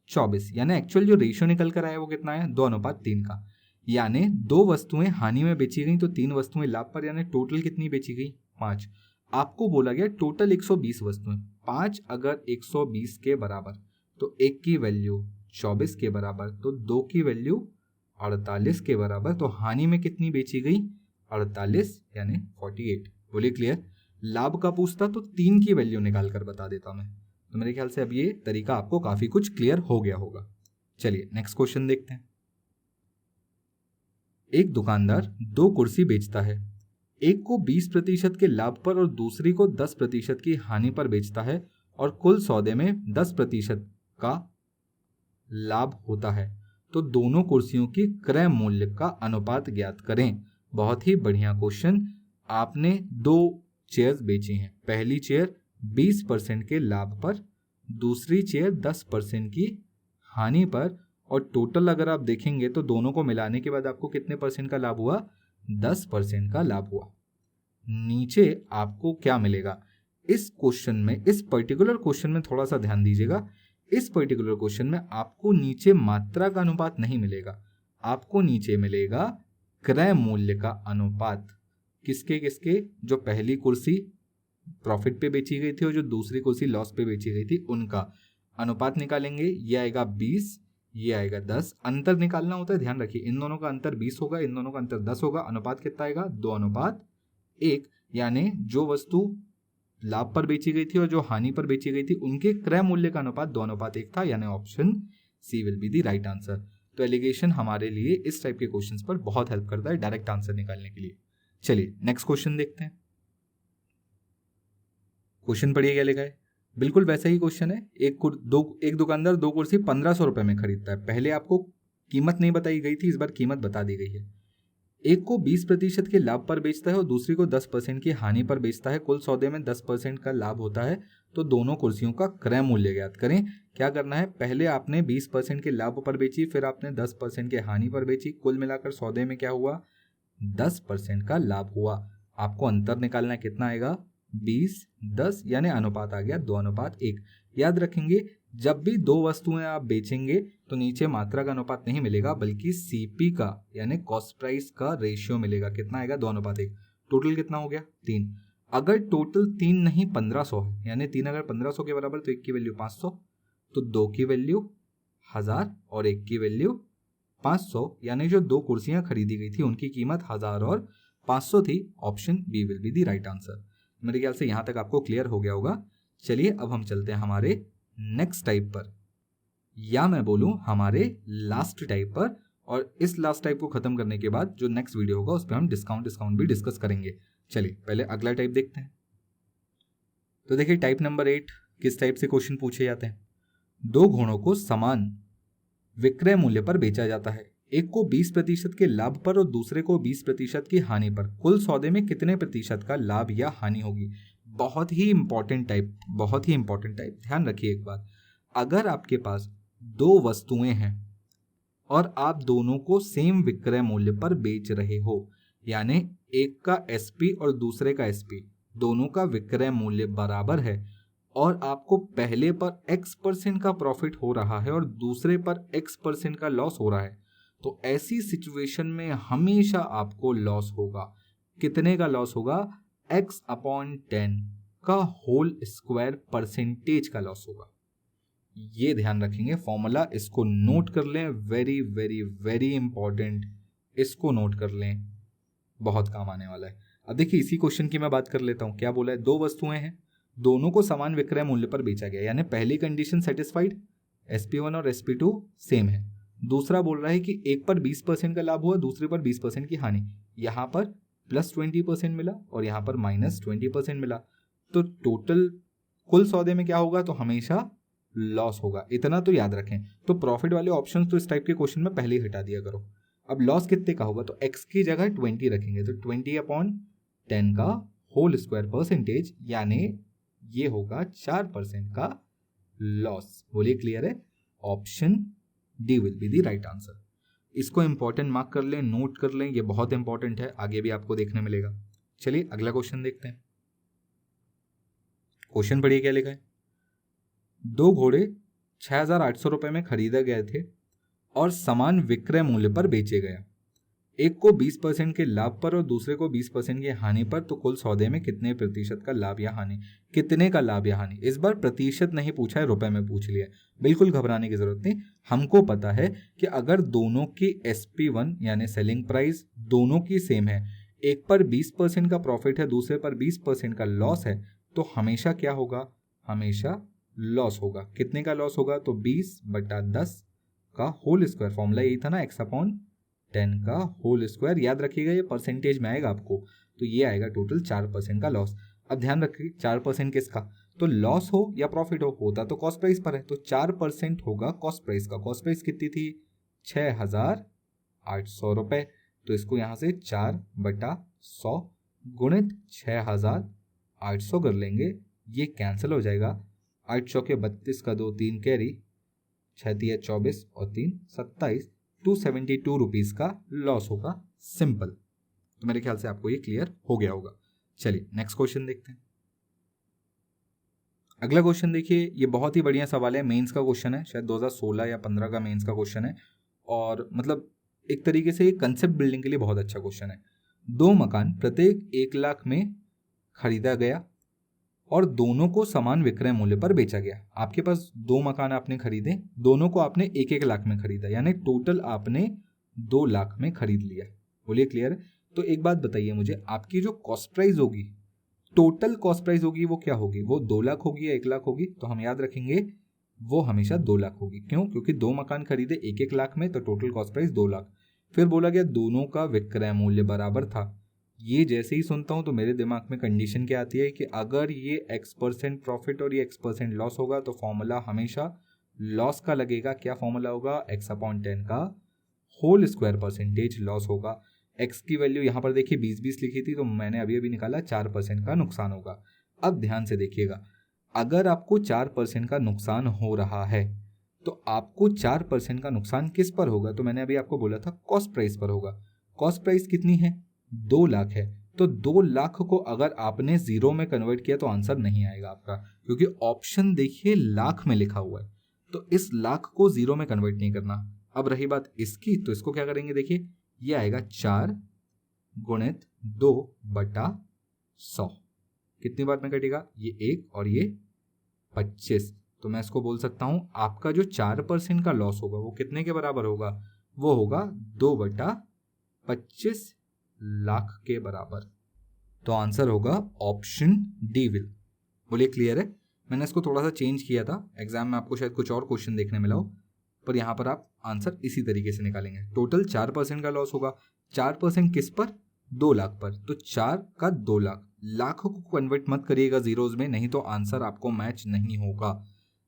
24। यानी एक्चुअल जो रेशियो निकल कर आया वो कितना है, 2:3 का। यानी 2 वस्तुएं हानि में बेची गई तो 3 वस्तुएं लाभ पर, यानी टोटल कितनी बेची गई, 5। आपको बोला गया टोटल 120 वस्तुएं, 5 अगर 120 के बराबर तो 1 की वैल्यू 24 के बराबर, तो 2 की वैल्यू 48 के बराबर। तो हानि में कितनी बेची गई, 48, यानी 48। बोलिए क्लियर। लाभ का पूछता तो 3 की वैल्यू निकाल कर बता देता मैं। तो मेरे ख्याल से अब ये तरीका आपको काफी कुछ क्लियर हो गया होगा। चलिए नेक्स्ट क्वेश्चन देखते हैं। एक दुकानदार 2 कुर्सी बेचता है, एक को 20% के लाभ पर और दूसरी को 10% की हानि पर बेचता है, और कुल सौदे में 10% का लाभ होता है, तो दोनों कुर्सियों की क्रय मूल्य का अनुपात ज्ञात करें। बहुत ही बढ़िया क्वेश्चन। आपने 2 चेयर्स बेची हैं, पहली चेयर 20% के लाभ पर, दूसरी चेयर 10% की हानि पर, और टोटल अगर आप देखेंगे तो दोनों को मिलाने के बाद आपको कितने % का लाभ हुआ, 10% का लाभ हुआ। नीचे आपको क्या मिलेगा इस क्वेश्चन में, इस पर्टिकुलर क्वेश्चन में थोड़ा सा ध्यान दीजिएगा। इस पर्टिकुलर क्वेश्चन में आपको नीचे मात्रा का अनुपात नहीं मिलेगा, आपको नीचे मिलेगा क्रय मूल्य का अनुपात। किसके किसके, जो पहली कुर्सी प्रॉफिट पे बेची गई थी और जो दूसरी कुर्सी लॉस पे बेची गई थी, उनका अनुपात निकालेंगे। ये आएगा 20, ये आएगा 10। अंतर निकालना होता है, ध्यान रखिए, इन दोनों का अंतर 20 होगा, इन दोनों का अंतर 10 होगा। अनुपात कितना आएगा, 2:1। यानी जो वस्तु लाभ पर बेची गई थी और जो हानि पर बेची गई थी, उनके क्रय मूल्य का अनुपात 2:1 था, यानी option C will be the right answer. तो एलिगेशन हमारे लिए इस टाइप के क्वेश्चंस पर बहुत हेल्प करता है डायरेक्ट आंसर निकालने के लिए। चलिए नेक्स्ट क्वेश्चन देखते हैं। क्वेश्चन पढ़िए क्या लिखा है। बिल्कुल वैसा ही क्वेश्चन है। एक दुकानदार 2 कुर्सी 1500 रुपए में खरीदता है। पहले आपको कीमत नहीं बताई गई थी, इस बार कीमत बता दी गई है। एक को 20% के लाभ पर बेचता है और दूसरी को 10% की हानि पर बेचता है। कुल सौदे में 10% का लाभ होता है, तो दोनों कुर्सियों का क्रय मूल्य ज्ञात करें। क्या करना है, पहले आपने 20% के लाभ पर बेची, फिर आपने 10% के हानि पर बेची। कुल मिलाकर सौदे में क्या हुआ, 10% का लाभ हुआ। आपको अंतर निकालना है, कितना आएगा, 20, 10, यानी अनुपात आ गया 2:1। याद रखेंगे, जब भी 2 वस्तुएं आप बेचेंगे तो नीचे मात्रा का अनुपात नहीं मिलेगा, बल्कि सीपी का यानी कॉस्ट प्राइस का रेशियो मिलेगा। कितना आएगा, 2:1। टोटल कितना हो गया, 3। अगर टोटल 3 नहीं 1500 है, यानी 3 अगर 1500 के बराबर, तो 1 की वैल्यू 500, तो 2 की वैल्यू 1000 और 1 की वैल्यू 500 यानी जो 2 कुर्सियां खरीदी गई थी उनकी कीमत 1000 और 500 थी। Option B will be the right answer. मेरे ख्याल से यहां तक आपको क्लियर हो गया होगा। चलिए अब हम चलते हैं हमारे नेक्स्ट टाइप पर, या मैं बोलूं हमारे लास्ट टाइप पर। और इस लास्ट टाइप को खत्म करने के बाद जो नेक्स्ट वीडियो होगा उस पर हम डिस्काउंट भी डिस्कस करेंगे। चलिए पहले अगला टाइप देखते हैं। तो देखिए टाइप नंबर 8 किस टाइप से क्वेश्चन पूछे जाते हैं। 2 घोड़ों को समान विक्रय मूल्य पर बेचा जाता है। एक को 20% के लाभ पर और दूसरे को 20% की हानि पर। कुल सौदे में कितने प्रतिशत का लाभ या हानि होगी। बहुत ही इंपॉर्टेंट टाइप, बहुत ही इंपॉर्टेंट टाइप। ध्यान रखिए एक बात, अगर आपके पास 2 वस्तुएं हैं और आप दोनों को सेम विक्रय मूल्य पर बेच रहे हो, यानी एक का एसपी और दूसरे का एसपी, दोनों का विक्रय मूल्य बराबर है और आपको पहले पर x% का प्रॉफिट हो रहा है और दूसरे पर x% का लॉस हो रहा है, तो ऐसी सिचुएशन में हमेशा आपको लॉस होगा। कितने का लॉस होगा? x/10 का होल स्क्वायर परसेंटेज का लॉस होगा। ये ध्यान रखेंगे फॉर्मूला, इसको नोट कर लें। वेरी वेरी वेरी इंपॉर्टेंट, इसको नोट कर लें, बहुत काम आने वाला है। अब देखिए इसी क्वेश्चन की मैं बात कर लेता हूं। क्या बोला है? 2 वस्तुएं हैं, दोनों को समान विक्रय मूल्य पर बेचा गया, यानी पहली कंडीशन सेटिस्फाइड, SP1 और SP2 सेम है। दूसरा बोल रहा है कि एक पर 20% का लाभ हुआ, दूसरे पर 20% की हानि। यहां पर +20% मिला और यहां पर -20% मिला, तो टोटल कुल सौदे में क्या होगा? तो हमेशा लॉस होगा। इतना तो याद रखें। तो प्रॉफिट वाले ऑप्शंस तो इस टाइप के क्वेश्चन में पहले ही हटा दिया करो। अब लॉस कितने का होगा? तो x की जगह 20 रखेंगे, तो 20/10 का होल स्क्वायर परसेंटेज, यानी ये होगा 4% का लॉस। बोलिए क्लियर है? Option D will be the right answer. इसको इंपॉर्टेंट मार्क कर लें, नोट कर लें, ये बहुत इंपॉर्टेंट है, आगे भी आपको देखने मिलेगा। चलिए अगला क्वेश्चन देखते हैं। क्वेश्चन पढ़िए क्या लिखा है। 2 घोड़े 6,800 रुपए में खरीदे गए थे और समान विक्रय मूल्य पर बेचे गया। एक को 20% के लाभ पर और दूसरे को 20% की हानि पर, तो कुल सौदे में कितने प्रतिशत का लाभ या हानि। कितने का लाभ या हानि, इस बार प्रतिशत नहीं पूछा है, रुपए में पूछ लिया। बिल्कुल घबराने की जरूरत नहीं। हमको पता है कि अगर दोनों की SP1 यानी सेलिंग प्राइस दोनों की सेम है, एक पर 20% का प्रॉफिट है, दूसरे पर 20% का लॉस है, तो हमेशा क्या होगा? हमेशा लॉस होगा। कितने का लॉस होगा? तो 20/10 का होल स्क्वायर, फॉर्मूला यही था ना, x/10 का होल स्क्वायर। याद रखिएगा ये परसेंटेज में आएगा आपको, तो ये आएगा टोटल 4% का लॉस। अब ध्यान रखिए 4% किसका? तो लॉस हो या प्रॉफिट हो, होता तो कॉस्ट प्राइस पर है, तो 4% होगा कॉस्ट प्राइस का। कॉस्ट प्राइस कितनी थी? 6,800 रुपए। तो इसको यहां से 4/100 गुणित 6,800 कर लेंगे, ये कैंसिल हो जाएगा। 8 चौके 32 का 2 3 कैरी, 6 तिया 24 और 3 27, 272 रुपीज का लॉस होगा। सिंपल। तो मेरे ख्याल से आपको ये क्लियर हो गया होगा। चलिए नेक्स्ट क्वेश्चन देखते हैं। अगला क्वेश्चन देखिए, ये बहुत ही बढ़िया सवाल है, मेंस का क्वेश्चन है, शायद 2016 या 15 का मेंस का क्वेश्चन है, और मतलब एक तरीके से कंसेप्ट बिल्डिंग के लिए बहुत अच्छा क्वेश्चन है। 2 मकान प्रत्येक 1 लाख में खरीदा गया और दोनों को समान विक्रय मूल्य पर बेचा गया। आपके पास 2 मकान आपने खरीदे, दोनों को आपने 1-1 लाख में खरीदा, यानी टोटल आपने 2 लाख में खरीद लिया। बोलिए क्लियर है? तो एक बात बताइए मुझे, आपकी जो कॉस्ट प्राइस होगी, टोटल कॉस्ट प्राइस होगी, वो क्या होगी? वो 2 लाख होगी या 1 लाख होगी? तो हम याद रखेंगे वो हमेशा 2 लाख होगी। क्यों? क्योंकि 2 मकान खरीदे 1-1 लाख में, तो टोटल कॉस्ट प्राइस 2 लाख। फिर बोला गया दोनों का विक्रय मूल्य बराबर था। ये जैसे ही सुनता हूं तो मेरे दिमाग में कंडीशन क्या आती है कि अगर ये x% प्रॉफिट और ये x% लॉस होगा, तो फॉर्मूला हमेशा लॉस का लगेगा। क्या फॉर्मूला होगा? x/10 का होल स्क्वायर परसेंटेज लॉस होगा। x की वैल्यू यहाँ पर देखिए 20 लिखी थी, तो मैंने अभी अभी निकाला 4% का नुकसान होगा। अब ध्यान से देखिएगा, अगर आपको 4% का नुकसान हो रहा है, तो आपको 4% का नुकसान किस पर होगा? तो मैंने अभी आपको बोला था कॉस्ट प्राइस पर होगा। कॉस्ट प्राइस कितनी है? 2 लाख है। तो 2 लाख को अगर आपने जीरो में कन्वर्ट किया तो आंसर नहीं आएगा आपका, क्योंकि ऑप्शन देखिए लाख में लिखा हुआ है, तो इस लाख को जीरो में कन्वर्ट नहीं करना। अब रही बात इसकी, तो इसको क्या करेंगे? देखिए ये आएगा 4 गुणित 2/100। कितनी बार में कटेगा? ये 1 और ये 25। तो मैं इसको बोल सकता हूं आपका जो 4% का लॉस होगा वो कितने के बराबर होगा? वो होगा 2/25 लाख के बराबर। तो आंसर होगा ऑप्शन डी विल। बोलिए क्लियर है? मैंने इसको थोड़ा सा चेंज किया था, एग्जाम में आपको शायद कुछ और क्वेश्चन देखने मिला हो, पर यहाँ पर आप आंसर इसी तरीके से निकालेंगे। टोटल 4% का लॉस होगा। 4% किस पर? 2 लाख पर। तो 4 का 2 लाख, लाखों को कन्वर्ट मत करिएगा जीरोज में, नहीं तो आंसर आपको मैच नहीं होगा।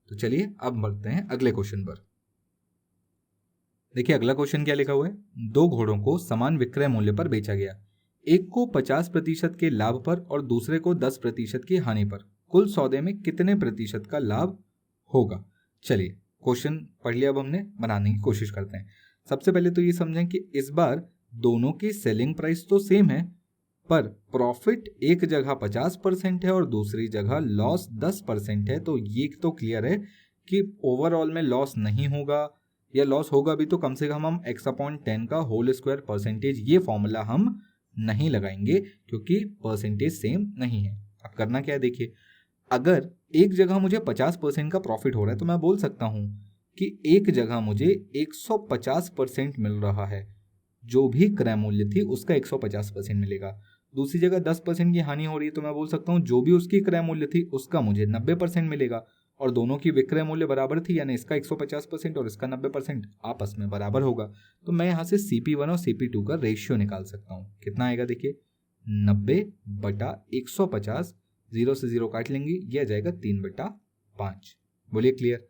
तो चलिए अब बढ़ते हैं अगले क्वेश्चन पर। देखिए अगला क्वेश्चन क्या लिखा हुआ है। 2 घोड़ों को समान विक्रय मूल्य पर बेचा गया, एक को 50% के लाभ पर और दूसरे को 10% की हानि पर। कुल सौदे में कितने प्रतिशत का लाभ होगा? चलिए क्वेश्चन पढ़ लिया, अब हमने बनाने की कोशिश करते हैं। सबसे पहले तो ये समझें कि इस बार दोनों की सेलिंग प्राइस तो सेम है, पर प्रॉफिट एक जगह 50% है और दूसरी जगह लॉस 10% है। तो ये तो क्लियर है कि ओवरऑल में लॉस नहीं होगा, या लॉस होगा भी तो कम से कम हम x/10 का होल स्क्वायर परसेंटेज, ये फॉर्मूला हम नहीं लगाएंगे क्योंकि परसेंटेज सेम नहीं है। अब करना क्या है, देखिए अगर एक जगह मुझे 50% का प्रॉफिट हो रहा है तो मैं बोल सकता हूं कि एक जगह मुझे 150% मिल रहा है, जो भी क्रय मूल्य थी उसका 150% मिलेगा। दूसरी जगह 10% की हानि हो रही है तो मैं बोल सकता हूं जो भी उसकी क्रय मूल्य थी उसका मुझे 90% मिलेगा, और दोनों की विक्रय मूल्य बराबर थी, यानी इसका 150% और इसका 90% आपस में बराबर होगा। तो मैं यहाँ से CP1 और CP2 का रेशियो निकाल सकता हूँ। कितना आएगा देखिए, 90/150, 0 से 0 काट लेंगे, यह आ जाएगा 3/5। बोलिए क्लियर?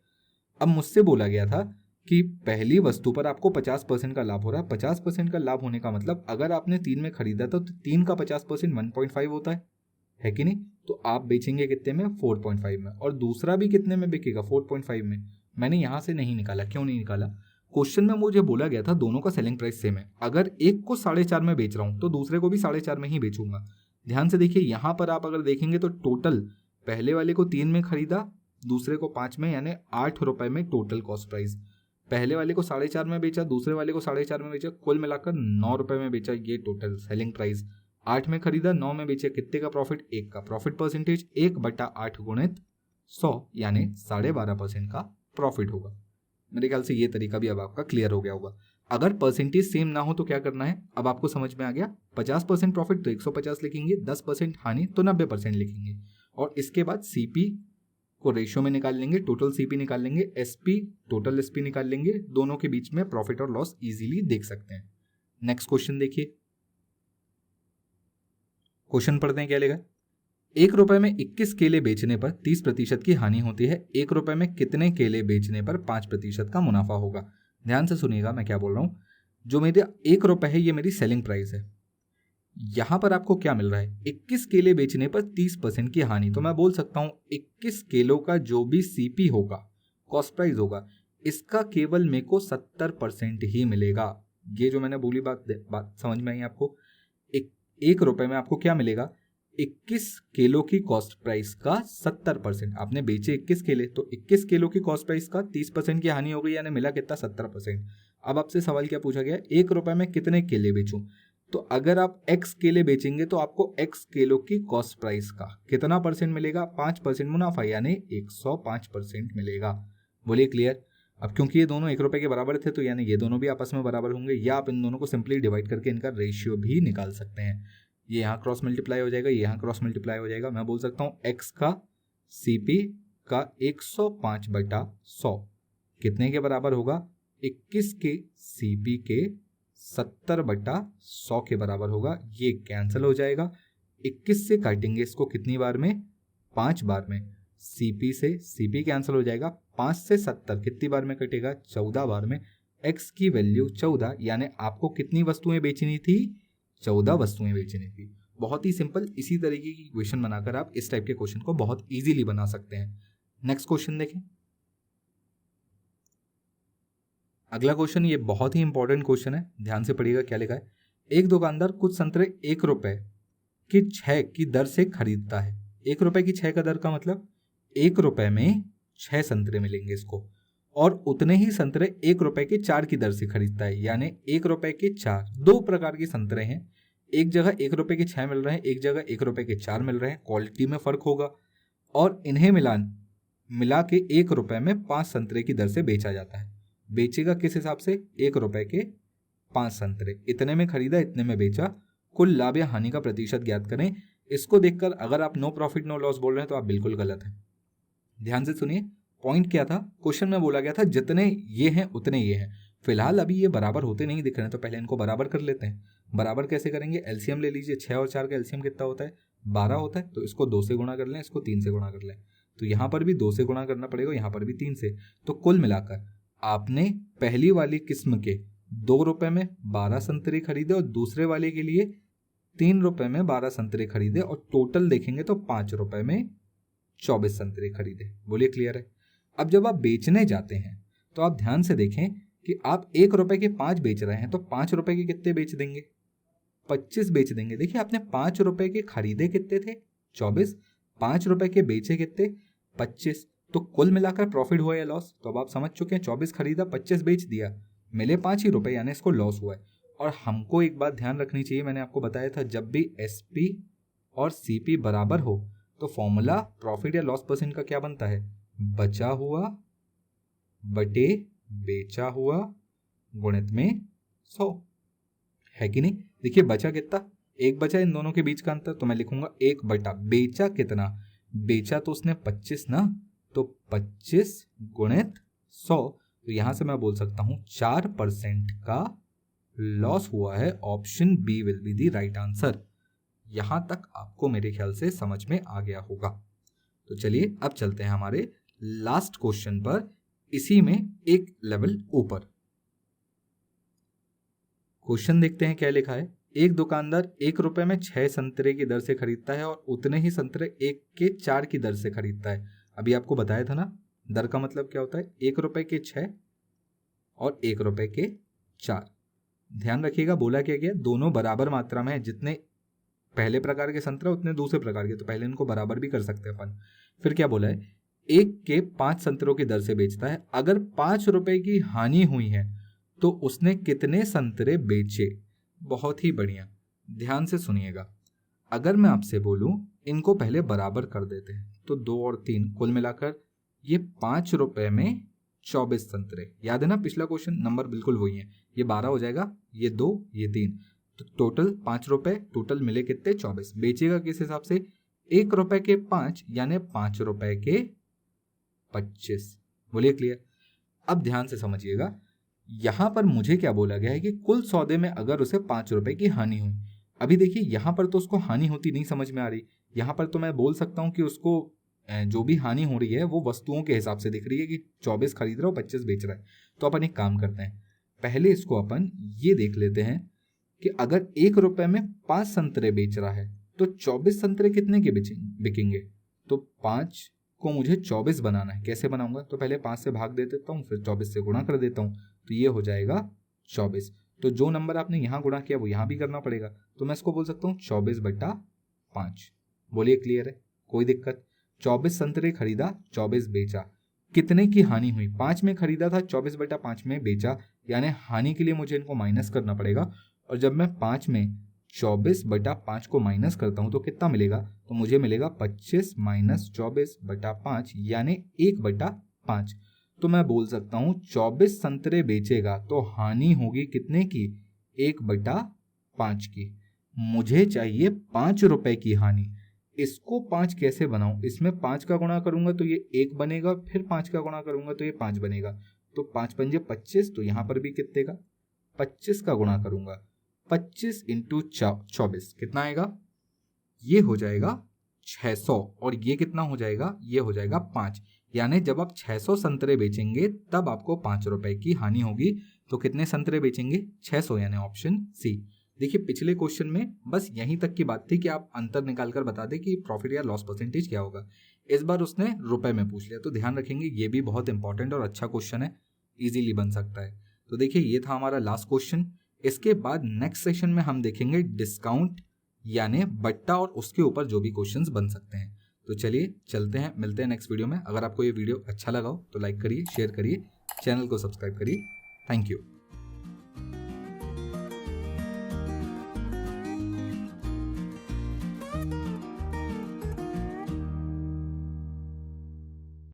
अब मुझसे बोला गया था कि पहली वस्तु पर आपको 50% का लाभ हो रहा है। 50% का लाभ होने का मतलब अगर आपने 3 में खरीदा था तो 3 का 50% 1.5 होता है कि नहीं? तो आप बेचेंगे कितने में? 4.5 में। और दूसरा भी कितने में बिकेगा? 4.5 में। मैंने यहां से नहीं निकाला। क्यों नहीं निकाला? क्वेश्चन में मुझे बोला गया था दोनों का सेलिंग प्राइस सेम है, अगर एक को 4.5 में बेच रहा हूं तो दूसरे को भी 4.5 में ही बेचूंगा। ध्यान से देखिए, यहां पर आप अगर देखेंगे तो टोटल पहले वाले को 3 में खरीदा, दूसरे को 5 में, यानी 8 रुपए में टोटल कॉस्ट प्राइस। पहले वाले को 4.5 में बेचा, दूसरे वाले को 4.5 में बेचा, कुल मिलाकर 9 रुपए में बेचा, ये टोटल सेलिंग प्राइस। 8 में खरीदा, 9 में बेचा, कितने का प्रॉफिट? 1 का। प्रॉफिट परसेंटेज 1/8 गुणित 100, यानी 12.5% का प्रॉफिट होगा। मेरे ख्याल से ये तरीका भी अब आपका क्लियर हो गया होगा। अगर परसेंटेज सेम ना हो तो क्या करना है, अब आपको समझ में आ गया। 50% प्रॉफिट तो 150 लिखेंगे, 10% हानि तो 90% लिखेंगे, और इसके बाद CP को रेशियो में निकाल लेंगे, टोटल CP निकाल लेंगे, SP टोटल SP निकाल लेंगे, दोनों के बीच में प्रॉफिट और लॉस इजीली देख सकते हैं। नेक्स्ट क्वेश्चन देखिए, क्वेश्चन पढ़ते हैं क्या लिखा है। 1 रुपए में 21 केले बेचने पर 30% की हानि होती है, 1 रुपए में कितने केले बेचने पर 5% का मुनाफा होगा? ध्यान से सुनिएगा मैं क्या बोल रहा हूं। जो मेरे 1 रुपए है ये मेरी सेलिंग प्राइस है, यहां पर आपको क्या मिल रहा है? 21 केले बेचने पर 30% की हानि। तो मैं बोल सकता हूं 21 केलों का जो भी CP होगा, कॉस्ट प्राइस होगा, इसका केवल मेरे को 70% ही मिलेगा। ये जो मैंने बोली बात समझ में आई आपको? 1 रुपए में आपको क्या मिलेगा? 21 केलों की कॉस्ट प्राइस का 70%। आपने बेचे 21 केले, तो 21 केलों की कॉस्ट प्राइस का 30% की हानि हो गई, यानी मिला कितना? 70%। अब आपसे सवाल क्या पूछा गया? 1 रुपए में कितने केले बेचूं? तो अगर आप X केले बेचेंगे तो आपको X केलों की कॉस्ट प्राइस का कितना परसेंट मिलेगा? 5% मुनाफा, यानी 105% मिलेगा। बोलिए क्लियर? अब क्योंकि ये दोनों 1 रुपए के बराबर थे तो यानी ये दोनों भी आपस में बराबर होंगे, या आप इन दोनों को सिंपली डिवाइड करके इनका रेशियो भी निकाल सकते हैं। ये यहाँ क्रॉस मल्टीप्लाई हो जाएगा, ये यहाँ क्रॉस मल्टीप्लाई हो जाएगा। मैं बोल सकता हूँ X का CP का 105/100 कितने के बराबर होगा? 21 के CP के 70/100 के बराबर होगा। ये कैंसिल हो जाएगा, 21 से काटेंगे इसको कितनी बार में? 5 बार में। CP से CP कैंसिल हो जाएगा, 5 से 70 कितनी बार में कटेगा? 14 बार में। X की वैल्यू 14, यानी आपको कितनी वस्तुएं बेचनी थी? 14 वस्तुएं बेचनी थी। बहुत ही सिंपल। इसी तरीके की क्वेश्चन बनाकर आप इस टाइप के क्वेश्चन को बहुत इजीली बना सकते हैं। नेक्स्ट क्वेश्चन देखें। अगला क्वेश्चन ये बहुत ही इंपॉर्टेंट क्वेश्चन है, ध्यान से पढ़िएगा क्या लिखा है। एक दुकानदार कुछ संतरे 1 रुपए की 6 की दर से खरीदता है। 1 रुपए की 6 का दर का मतलब 1 रुपए में 6 संतरे मिलेंगे इसको, और उतने ही संतरे 1 रुपए के 4 की दर से खरीदता है, यानी 1 रुपए के 4। 2 प्रकार के संतरे हैं, एक जगह 1 रुपए के 6 मिल रहे हैं, एक जगह 1 रुपए के 4 मिल रहे हैं। क्वालिटी में फर्क होगा, और इन्हें मिला के 1 रुपए में 5 संतरे की दर से बेचा जाता है। बेचेगा किस हिसाब से, 1 रुपए के 5 संतरे, इतने में खरीदा इतने में बेचा, कुल लाभ या हानि का प्रतिशत ज्ञात करें। इसको देखकर अगर आप नो प्रॉफिट नो लॉस बोल रहे हैं तो आप बिल्कुल गलत हैं। ध्यान से सुनिए, पॉइंट क्या था, क्वेश्चन में बोला गया था जितने ये हैं उतने ये हैं। फिलहाल अभी ये बराबर होते नहीं दिख रहे हैं, तो पहले इनको बराबर कर लेते हैं। बराबर कैसे करेंगे, एलसीएम ले लीजिए, 6 और 4 का एलसीएम कितना होता है, 12 होता है, तो इसको 2 से गुणा कर लें, इसको 3 से गुणा कर लें, तो यहाँ पर भी 2 से गुणा करना पड़ेगा, यहाँ पर भी 3 से। तो कुल मिलाकर आपने पहली वाली किस्म के 2 रुपए में 12 संतरे खरीदे और दूसरे वाले के लिए 3 रुपए में 12 संतरे खरीदे, और टोटल देखेंगे तो 5 रुपए में 24 संतरे खरीदे। बोलिए क्लियर है। अब जब आप बेचने जाते हैं तो आप ध्यान से देखें कि आप 1 रुपए के 5 बेच रहे हैं, तो 5 रुपए के कितने बेच देंगे, 25 बेच देंगे। देखिए आपने 5 रुपए के खरीदे कितने थे, 24, 5 रुपए के बेचे कितने, 25, तो कुल मिलाकर प्रॉफिट हुआ या लॉस, तो अब आप समझ चुके हैं 24 खरीदा 25 बेच दिया, मिले 5 ही रुपए, यानी इसको लॉस हुआ है। और हमको एक बात ध्यान रखनी चाहिए, मैंने आपको बताया था जब भी एसपी और सीपी बराबर हो तो फॉर्मूला प्रॉफिट या लॉस परसेंट का क्या बनता है, बचा हुआ बटे बेचा हुआ गुणित में 100, है कि नहीं। देखिए बचा कितना, 1 बचा, इन दोनों के बीच का अंतर, तो मैं लिखूंगा 1 बटा बेचा कितना, बेचा तो उसने 25 ना, तो 25 गुणित 100, तो यहां से मैं बोल सकता हूं 4% का लॉस हुआ है। Option B will be the right answer. यहां तक आपको मेरे ख्याल से समझ में आ गया होगा। तो चलिए अब चलते हैं हमारे लास्ट क्वेश्चन पर, इसी में एक लेवल ऊपर। क्वेश्चन देखते हैं क्या लिखा है। एक दुकानदार 1 रुपए में 6 संतरे की दर से खरीदता है और उतने ही संतरे 1 के 4 की दर से खरीदता है। अभी आपको बताया था ना, दर का मतलब क्या होता है, 1 रुपए के 6 और 1 रुपए के 4। ध्यान रखिएगा बोला क्या गया, दोनों बराबर मात्रा में है, जितने पहले प्रकार के संतरे उतने दूसरे प्रकार के, तो पहले इनको बराबर भी कर सकते हैं अपन। फिर क्या बोला है, 1 के 5 संतरों की दर से बेचता है, अगर 5 रुपए की हानि हुई है तो उसने कितने संतरे बेचे। बहुत ही बढ़िया, ध्यान से सुनिएगा। अगर मैं आपसे बोलूं इनको पहले बराबर कर देते हैं, तो 2 और 3 कुल मिलाकर ये 5 रुपए में 24 संतरे, याद है ना पिछला क्वेश्चन, नंबर बिल्कुल वही है, ये 12 हो जाएगा, ये 2 ये 3, तो टोटल 5 रुपए, टोटल मिले कितने 24। बेचेगा किस हिसाब से, 1 रुपए के 5 यानी 5 रुपए के 25। बोलिए क्लियर। अब ध्यान से समझिएगा, यहां पर मुझे क्या बोला गया है कि कुल सौदे में अगर उसे 5 रुपए की हानि हुई। अभी देखिए यहां पर तो उसको हानि होती नहीं समझ में आ रही, यहां पर तो मैं बोल सकता हूं कि उसको जो भी हानि हो रही है वो वस्तुओं के हिसाब से दिख रही है कि 24 खरीद रहा है और 25 बेच रहा है। तो अपन एक काम करते हैं, पहले इसको अपन ये देख लेते हैं कि अगर 1 रुपए में 5 संतरे बेच रहा है तो 24 संतरे कितने के बिकेंगे। तो 5 को मुझे 24 बनाना है, कैसे बनाऊंगा, तो पहले 5 से भाग दे देता हूँ, फिर 24 से गुणा कर देता हूँ, तो ये हो जाएगा 24। तो जो नंबर आपने यहाँ गुणा किया वो यहाँ भी करना पड़ेगा, तो मैं इसको बोल सकता हूँ 24 बटा 5। बोलिए क्लियर है, कोई दिक्कत। 24 संतरे खरीदा, 24 बेचा, कितने की हानि हुई, 5 में खरीदा था, 24 बटा 5 में बेचा, यानी हानि के लिए मुझे इनको माइनस करना पड़ेगा। और जब मैं 5 में 24 बटा 5 को माइनस करता हूं तो कितना मिलेगा, तो मुझे मिलेगा 25 माइनस 24 बटा 5 यानी 1 बटा 5। तो मैं बोल सकता हूं 24 संतरे बेचेगा तो हानि होगी कितने की, 1 बटा 5 की। मुझे चाहिए 5 रुपए की हानि। इसको 5 कैसे बनाऊं, इसमें 5 का गुणा करूंगा तो ये 1 बनेगा, फिर 5 का गुणा करूंगा तो ये 5 बनेगा, तो 5 पंजे 25, तो यहां पर भी कितने का 25 का गुणा करूंगा, 25 इंटू 24 कितना आएगा, ये हो जाएगा 600, और ये कितना हो जाएगा, ये हो जाएगा 5। यानी जब आप 600 संतरे बेचेंगे तब आपको 5 रुपए की हानि होगी। तो कितने संतरे बेचेंगे, 600, यानी ऑप्शन सी। देखिए पिछले क्वेश्चन में बस यहीं तक की बात थी कि आप अंतर निकालकर बता दें कि प्रॉफिट या लॉस परसेंटेज क्या होगा। इस बार उसने रुपए में पूछ लिया, तो ध्यान रखेंगे ये भी बहुत इंपॉर्टेंट और अच्छा क्वेश्चन है, इजीली बन सकता है। तो देखिए ये था हमारा लास्ट क्वेश्चन। इसके बाद नेक्स्ट सेशन में हम देखेंगे डिस्काउंट यानी बट्टा और उसके ऊपर जो भी क्वेश्चंस बन सकते हैं। तो चलिए चलते हैं, मिलते हैं नेक्स्ट वीडियो में। अगर आपको ये वीडियो अच्छा लगा हो तो लाइक करिए, शेयर करिए, चैनल को सब्सक्राइब करिए। Thank you.